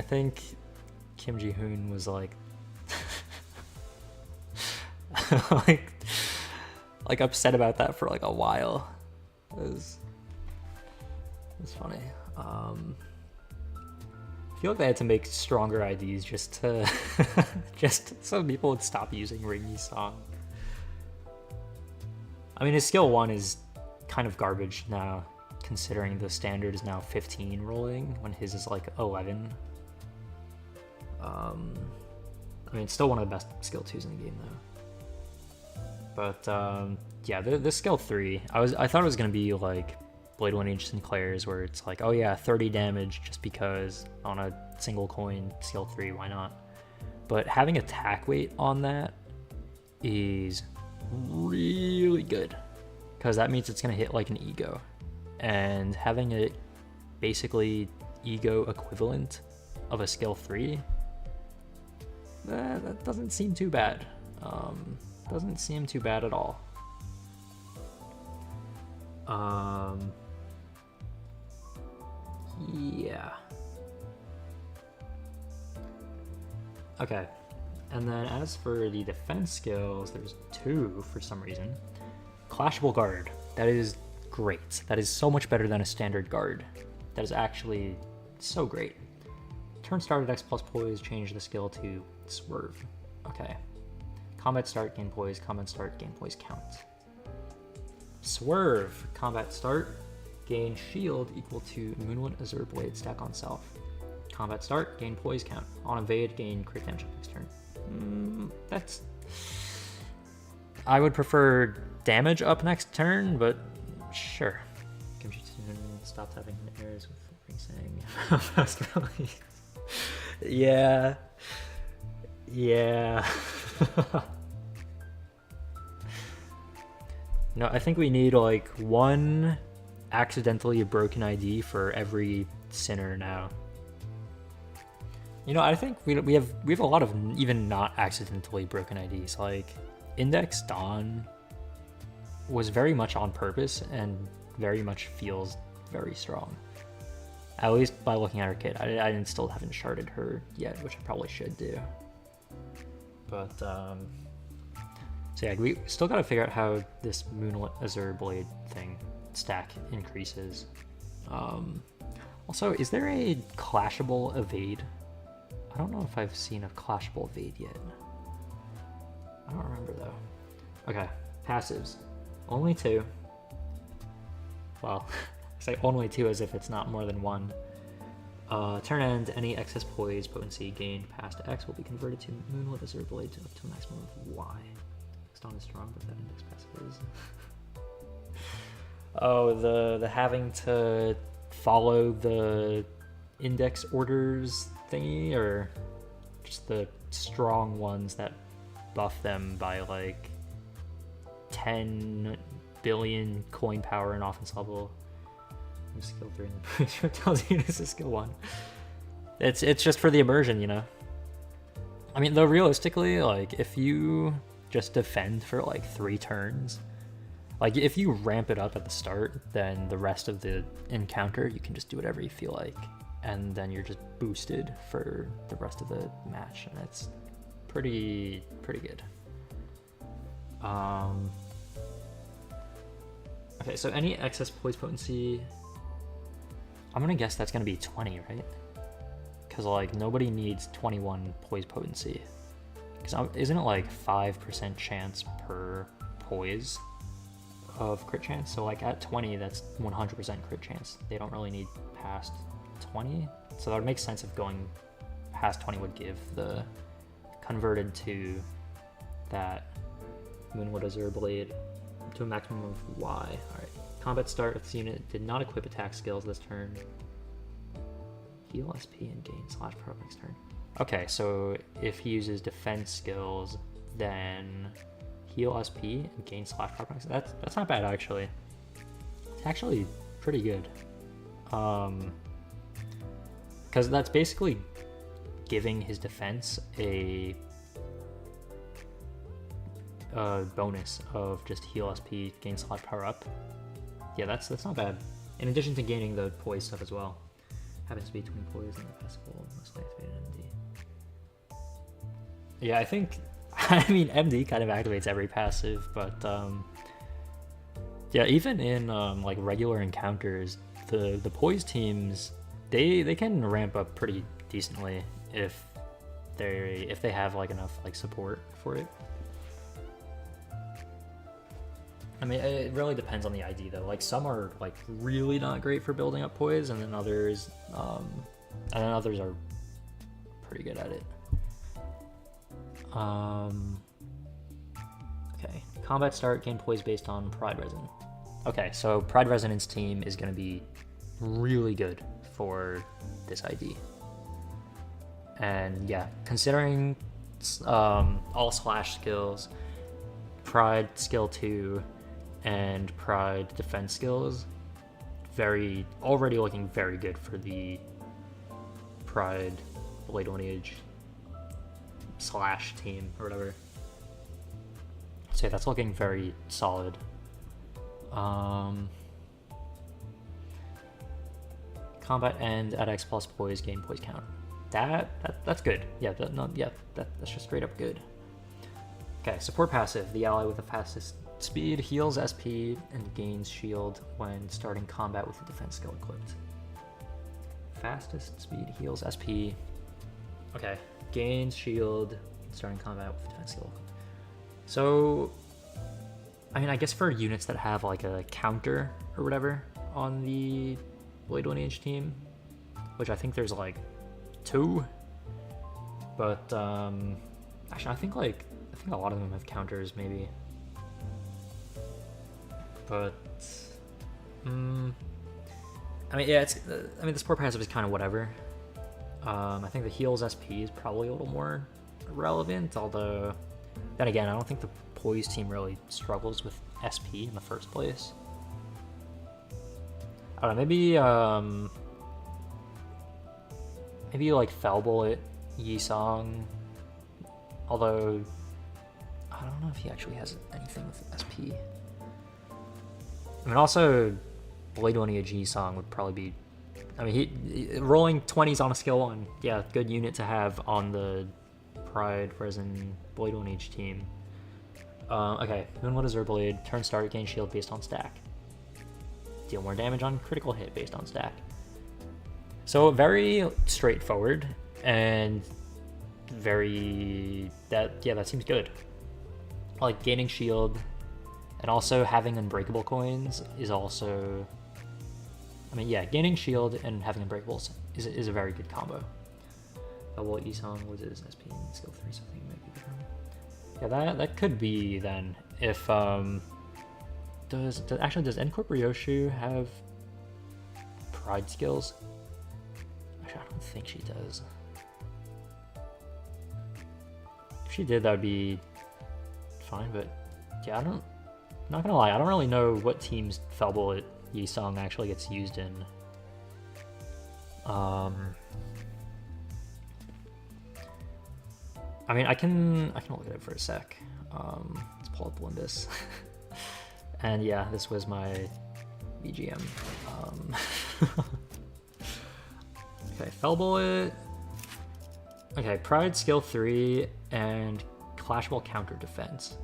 think Kim Ji-hoon was like like upset about that for like a while. It was funny. I feel like they had to make stronger IDs just to just so people would stop using Ringy's song. I mean, his skill 1 is kind of garbage now, considering the standard is now 15 rolling when his is like 11. I mean, it's still one of the best skill 2s in the game though. But yeah, the skill 3, I thought it was gonna be like Blade Lineage Sinclair's, where it's like, oh yeah, 30 damage just because on a single coin, skill 3, why not? But having attack weight on that is really good, because that means it's gonna hit like an E.G.O, and having it basically E.G.O equivalent of a skill 3, that doesn't seem too bad. Doesn't seem too bad at all. Yeah. Okay. And then as for the defense skills, there's 2 for some reason. Clashable Guard. That is great. That is so much better than a standard guard. That is actually so great. Turn start at X plus poise, change the skill to Swerve. Okay. Combat start, gain poise. Combat start, gain poise count. Swerve. Combat start, gain shield equal to Moonlit Azure Blade stack on self. Combat start, gain poise count. On evade, gain crit damage next turn. That's... I would prefer damage up next turn, but sure. Stopped having errors with saying. Yeah. Yeah. No, I think we need like one accidentally broken ID for every sinner now. You know, I think we have a lot of even not accidentally broken IDs. Like Index Dawn was very much on purpose and very much feels very strong. At least by looking at her kit. I still haven't sharded her yet, which I probably should do. But so yeah, we still gotta figure out how this Moonlit Azure Blade thing stack increases. Also, is there a clashable evade? I don't know if I've seen a clashable evade yet. I don't remember though. Okay, passives. Only 2. Well, I say only 2 as if it's not more than 1. Turn end, any excess poise potency gained past X will be converted to Moonlit Azure Blade to up to a maximum of Y. Dawn is strong, but that index passive is. Oh, the having to follow the index orders thingy, or just the strong ones that buff them by like 10 billion coin power and offense level. Skill 3 and the tells you this is skill 1. It's just for the immersion, you know. I mean, though realistically, like if you just defend for like 3 turns, like if you ramp it up at the start, then the rest of the encounter you can just do whatever you feel like, and then you're just boosted for the rest of the match, and it's pretty good. Okay, so any excess poise potency, I'm gonna guess that's gonna be 20, right? Because like nobody needs 21 poise potency. Because isn't it like 5% chance per poise of crit chance? So like at 20, that's 100% crit chance. They don't really need past 20. So that would make sense if going past 20 would give the converted to that Moonlit Azure Blade to a maximum of Y. Alright. Combat start with this unit did not equip attack skills this turn. Heal SP and gain slash power next turn. Okay, so if he uses defense skills, then heal SP and gain slash power next. That's not bad actually. It's actually pretty good. Because that's basically giving his defense a bonus of just heal SP, gain slash power up. Yeah, that's not bad. In addition to gaining the poise stuff as well. Happens to be 20 poise and the festival, most likely an MD. Yeah, I think, I mean, MD kind of activates every passive, but yeah, even in like regular encounters, the poise teams, they can ramp up pretty decently if they have like enough like support for it. I mean, it really depends on the ID though. Like some are like really not great for building up poise, and then others are pretty good at it. Okay, combat start, gain poise based on Pride Resin. Okay, so Pride Resonance team is going to be really good for this ID. And yeah, considering all slash skills, Pride skill 2, and Pride defense skills, already looking very good for the Pride Blade Lineage slash team or whatever. So yeah, that's looking very solid. Combat end at X plus poise, gain poise count. That's good. Yeah, that's just straight up good. Okay, support passive. The ally with the fastest speed heals SP and gains shield when starting combat with the defense skill equipped. Fastest speed heals SP. Okay, gains shield starting combat with defense skill equipped. So, I mean, I guess for units that have like a counter or whatever on the Blade Lineage team, which I think there's like 2, but actually I think a lot of them have counters maybe. But I mean, yeah, I mean, the support passive is kind of whatever. I think the heals SP is probably a little more relevant, although, then again, I don't think the Poise team really struggles with SP in the first place. I don't know, maybe like Fell Bullet, Yi-Song, although I don't know if he actually has anything with SP. I mean, also, Blade 1 E.G.O would probably be, I mean, he rolling 20s on a skill 1, yeah, good unit to have on the Pride Resin Blade 1 each team. Okay, Moonwood Azure Blade, turn start, gain shield based on stack. Deal more damage on critical hit based on stack. So very straightforward and very, that seems good. Like gaining shield and also having unbreakable coins is also, I mean, yeah, gaining shield and having unbreakables is a very good combo. Double E-Song was his SP and skill 3, so I think it might be different. Yeah, that could be then if does N-Corp Ryoshu have Pride skills? Actually, I don't think she does. If she did, that would be fine, but yeah, not gonna lie, I don't really know what teams Fell Bullet Yi-Song actually gets used in. I mean, I can look at it for a sec. Let's pull up LIMBUS. And yeah, this was my BGM. Okay, Fell Bullet. Okay, Pride skill 3 and Clashable counter defense.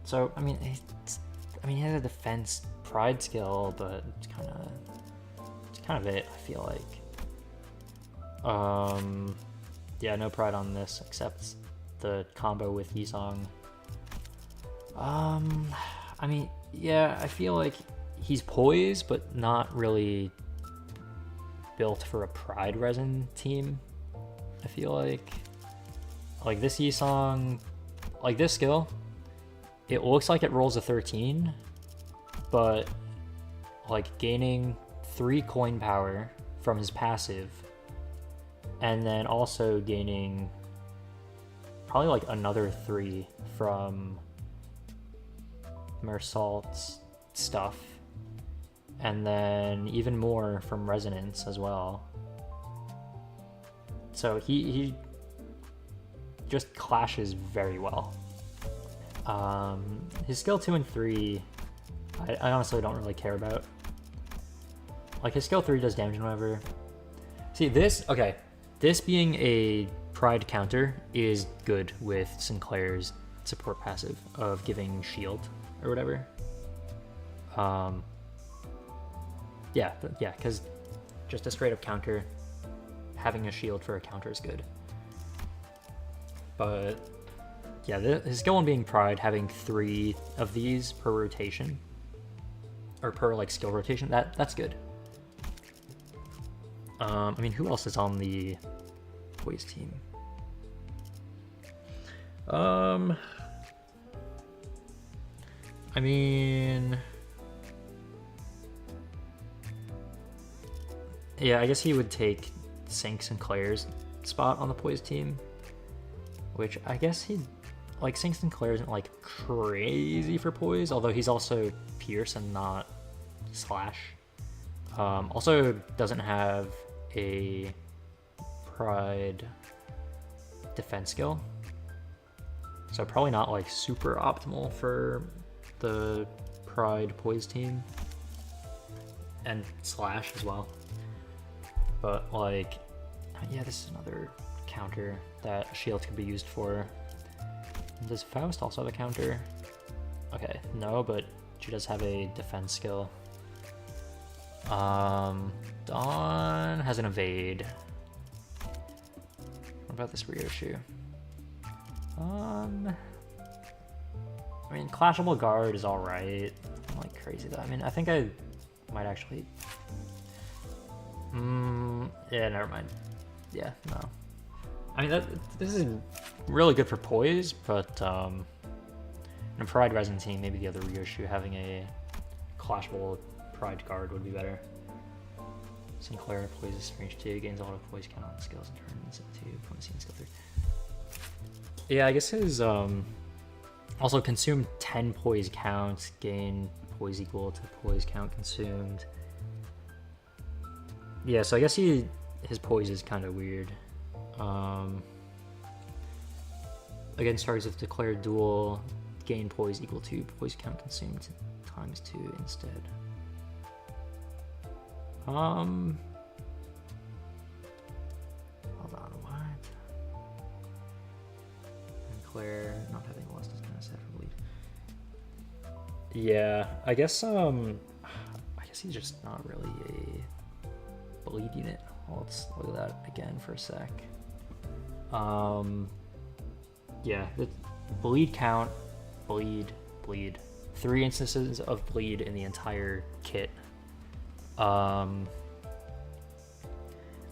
So I mean, he has a defense Pride skill, but it's kind of it. I feel like. Yeah, no Pride on this except the combo with Yi-Song. I mean, yeah, I feel like he's poised, but not really built for a Pride Resin team. I feel like this Yi-Song, like this skill, it looks like it rolls a 13, but like gaining 3 coin power from his passive, and then also gaining probably like another 3 from Mersault's stuff, and then even more from Resonance as well. So he just clashes very well. His skill 2 and 3, I honestly don't really care about. Like his skill 3 does damage and whatever. See this, okay, this being a Pride counter is good with Sinclair's support passive of giving shield or whatever. Yeah, because just a straight up counter, having a shield for a counter is good. But yeah, his skill 1 being Pride, having 3 of these per rotation, or per like skill rotation, that's good. I mean, who else is on the Poise team? I mean, yeah, I guess he would take Sinclair's spot on the Poise team, which I guess he'd, like, Sinclair isn't like crazy for Poise, although he's also Pierce and not Slash. Also doesn't have a Pride defense skill, so probably not like super optimal for the Pride Poise team, and Slash as well. But like, yeah, this is another counter that shield could be used for. Does Faust also have a counter? Okay, no, but she does have a defense skill. Dawn has an evade. What about this Ryoshu? I mean, Clashable Guard is alright. I'm like crazy though. I mean, I think I might actually. Yeah, never mind. Yeah, no. I mean, this is really good for Poise, but in a Pride Resin team, maybe the other Ryoshu having a clashable Pride guard would be better. Sinclair plays a range 2, gains a lot of poise count on skills and turns at 2, opponent and skill 3. Yeah, I guess his also consume 10 poise count, gain poise equal to poise count consumed. Yeah, so I guess his poise is kind of weird. Against targets with declared duel, gain poise equal to poise count consumed times 2 instead. Hold on, what? Sinclair not having lost is kind of sad for bleed. Yeah, I guess he's just not really a bleed unit. Well, let's look at that again for a sec. Yeah, the bleed count, bleed. 3 instances of bleed in the entire kit. I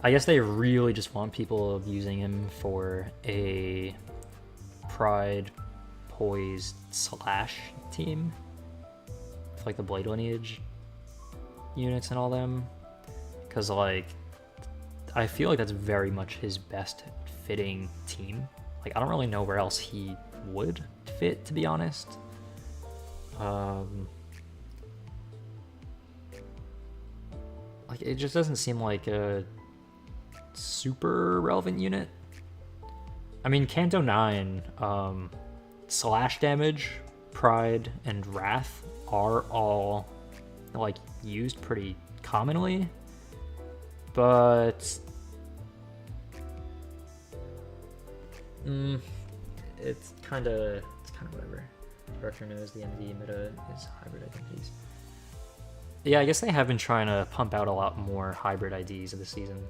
guess they really just want people using him for a Pride Poise slash team. With, like, the Blade Lineage units and all them. Because, like, I feel like that's very much his best fitting team. Like, I don't really know where else he would fit, to be honest. Like, it just doesn't seem like a super relevant unit. I mean, Canto 9, slash damage, Pride, and Wrath are all, like, used pretty commonly, but it's kind of whatever. Archer knows the MV meta is hybrid identities. Yeah, I guess they have been trying to pump out a lot more hybrid IDs of the season.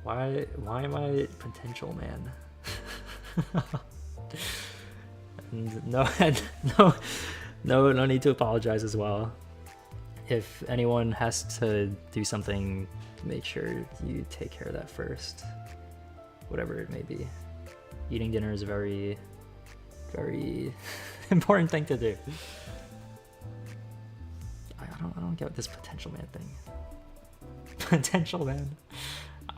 Why am I potential man? And no need to apologize as well. If anyone has to do something, make sure you take care of that first. Whatever it may be. Eating dinner is a very, very important thing to do. I don't get this potential man thing. Potential man.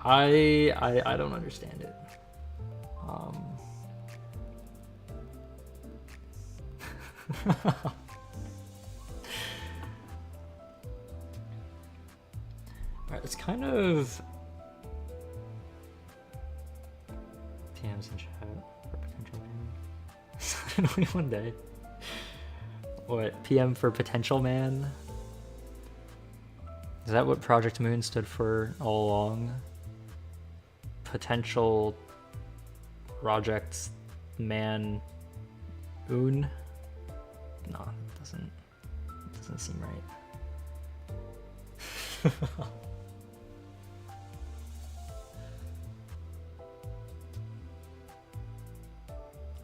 I don't understand it. Alright, it's kind of PMs in chat for potential man. Only one day. What, PM for potential man? Is that what Project Moon stood for all along? Potential Project Man Un? No, it doesn't seem right.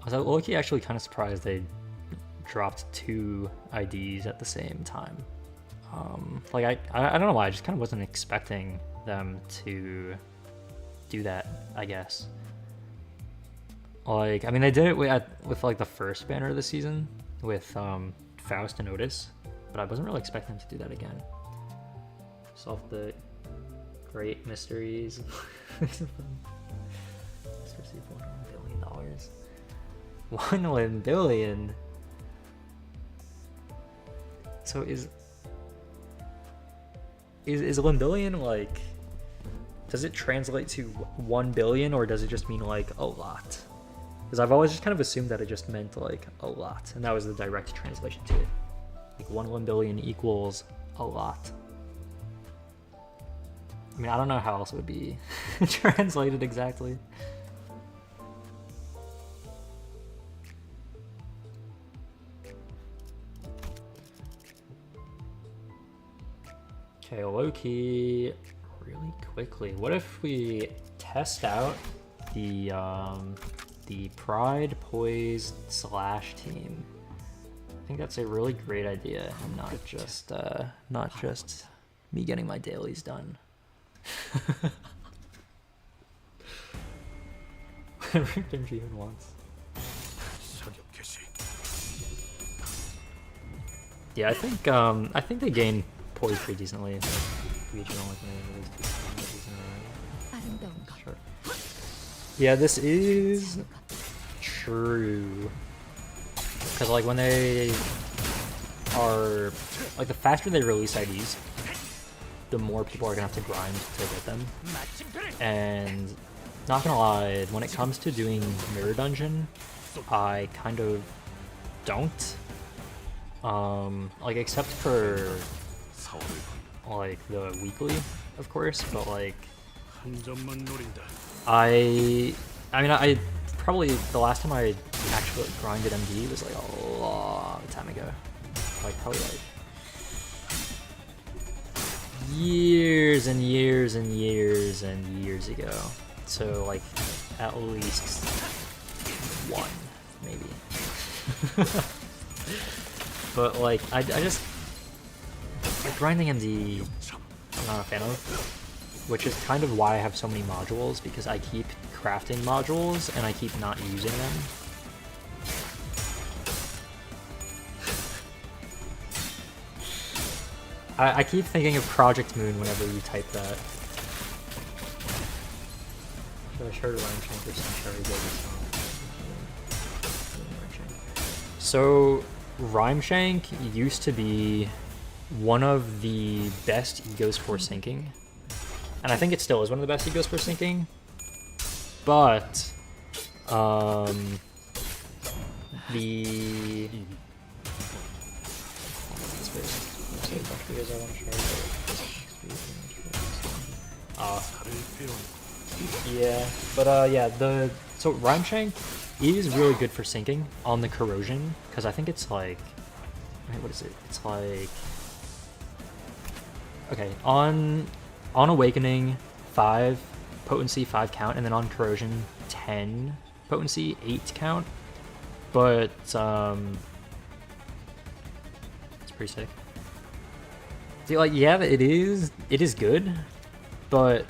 I was low-key actually kind of surprised they dropped 2 IDs at the same time. Like I don't know why, I just kind of wasn't expecting them to do that, I guess. Like, I mean, they did it with like the first banner of the season with Faust and Otis, but I wasn't really expecting them to do that again. Solve the great mysteries. Let's receive $1 billion. $1 billion. So is Limbillion, like, does it translate to 1 billion, or does it just mean like a lot? Because I've always just kind of assumed that it just meant like a lot, and that was the direct translation to it. Like 1 billion equals a lot. I mean, I don't know how else it would be translated exactly. Okay, low-key, really quickly, what if we test out the Pride Poise slash team? I think that's a really great idea, and not just me getting my dailies done. Whatever Jim wants. Yeah, I think they gained poise pretty decently. Regional, like, when they released 2 seasons in a row. Sure. Yeah, this is true. Because, like, when they are, like, the faster they release IDs, the more people are gonna have to grind to get them. And not gonna lie, when it comes to doing Mirror Dungeon, I kind of don't. Like, except for like the weekly, of course, but like I mean I probably the last time I actually grinded MD was like a long time ago, like probably like years and years and years and years ago. So like at least 1 maybe. But like I just like grinding MD I'm not a fan of, which is kind of why I have so many modules, because I keep crafting modules and I keep not using them. I keep thinking of Project Moon whenever you type that. I heard Rhyme Shank or So Rhyme Shank used to be one of the best E.G.Os for syncing, and I think it still is one of the best E.G.Os for syncing, but the yeah, but yeah, so Rhyme Shank is really good for syncing on the corrosion, because I think it's like, wait, what is it? It's like, okay, on Awakening 5 potency 5 count, and then on corrosion 10 potency 8 count, but it's pretty sick. See, like, yeah, it is good, but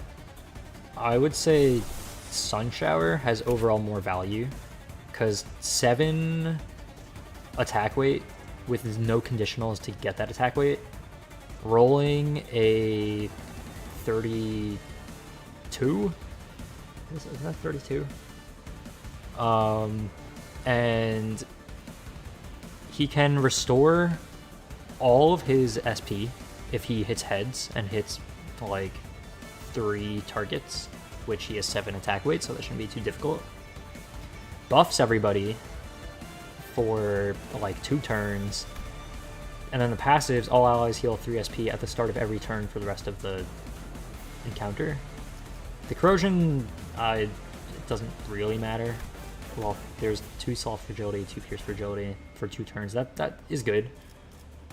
I would say Sun Shower has overall more value, because 7 attack weight with no conditionals to get that attack weight, rolling a 32, is that 32? And he can restore all of his SP if he hits heads and hits like 3 targets, which he has 7 attack weight, so that shouldn't be too difficult. Buffs everybody for like 2 turns, and then the passives, all allies heal 3 SP at the start of every turn for the rest of the encounter. The corrosion, it doesn't really matter. Well, there's 2 soft fragility, 2 fierce fragility for 2 turns. That is good,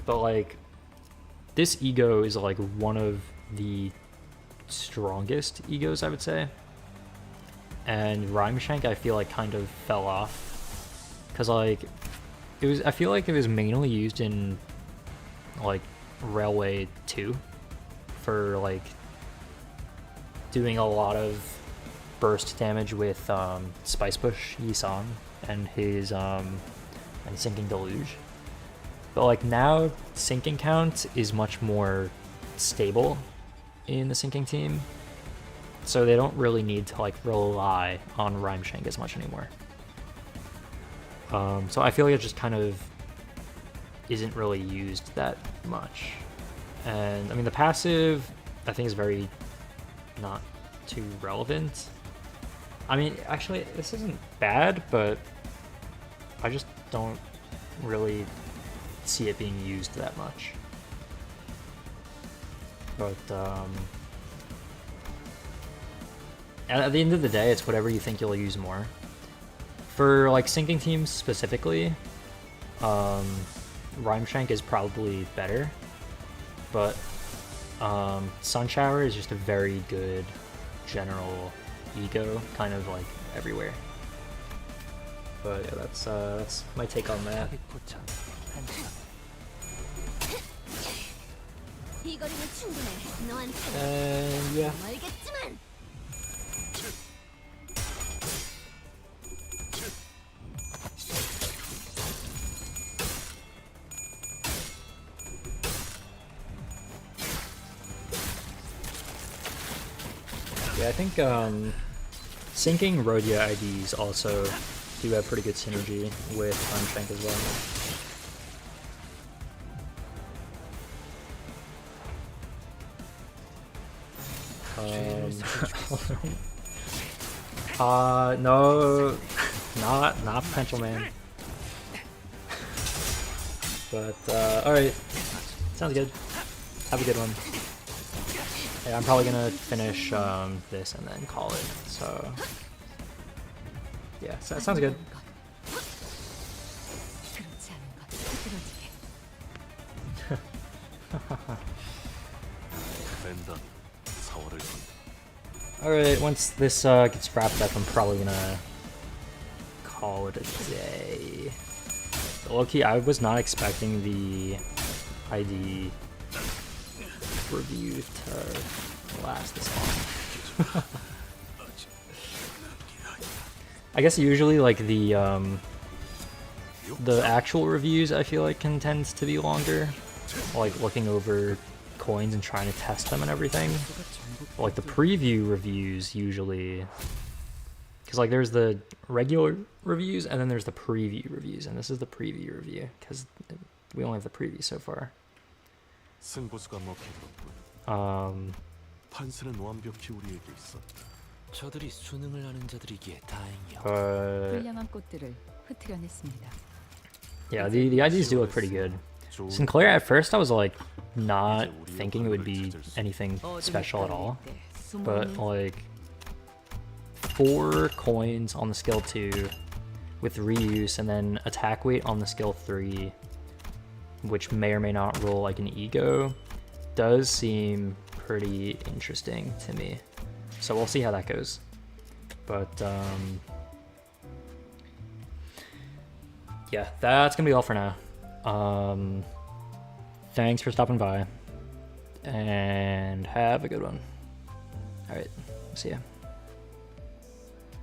but like this E.G.O is like one of the strongest E.G.Os, I would say. And Rhyme Shank, I feel like, kind of fell off, because like I feel like it was mainly used in like Railway 2 for like doing a lot of burst damage with Spice Push Yi-Song and his and Sinking Deluge. But like now Sinking count is much more stable in the Sinking team, so they don't really need to like rely on Rhyme Shank as much anymore. So I feel like it just kind of isn't really used that much. And I mean, the passive I think is very not too relevant. I mean, actually this isn't bad, but I just don't really see it being used that much. But at the end of the day, it's whatever you think you'll use more. For like sinking teams specifically, Rhyme Shank is probably better, but Sun Shower is just a very good general E.G.O, kind of like everywhere. But yeah, that's my take on that. And yeah. Yeah, I think syncing Rodia IDs also do have pretty good synergy with Unshank as well. No, not potential man. But alright, sounds good. Have a good one. Yeah, I'm probably gonna finish this and then call it. So yeah, so that sounds good. Alright, once this gets wrapped up, I'm probably gonna call it a day. Low-key, I was not expecting the ID review to last this long. I guess usually like the actual reviews I feel like tends to be longer, like looking over coins and trying to test them and everything. But, like the preview reviews usually, because like there's the regular reviews and then there's the preview reviews, and this is the preview review because we only have the preview so far. Yeah, the IDs do look pretty good. Sinclair, at first I was like not thinking it would be anything special at all, but like 4 coins on the skill 2 with reuse and then attack weight on the skill 3, which may or may not roll like an E.G.O, does seem pretty interesting to me. So we'll see how that goes. But yeah, that's gonna be all for now. Thanks for stopping by and have a good one. All right, see ya.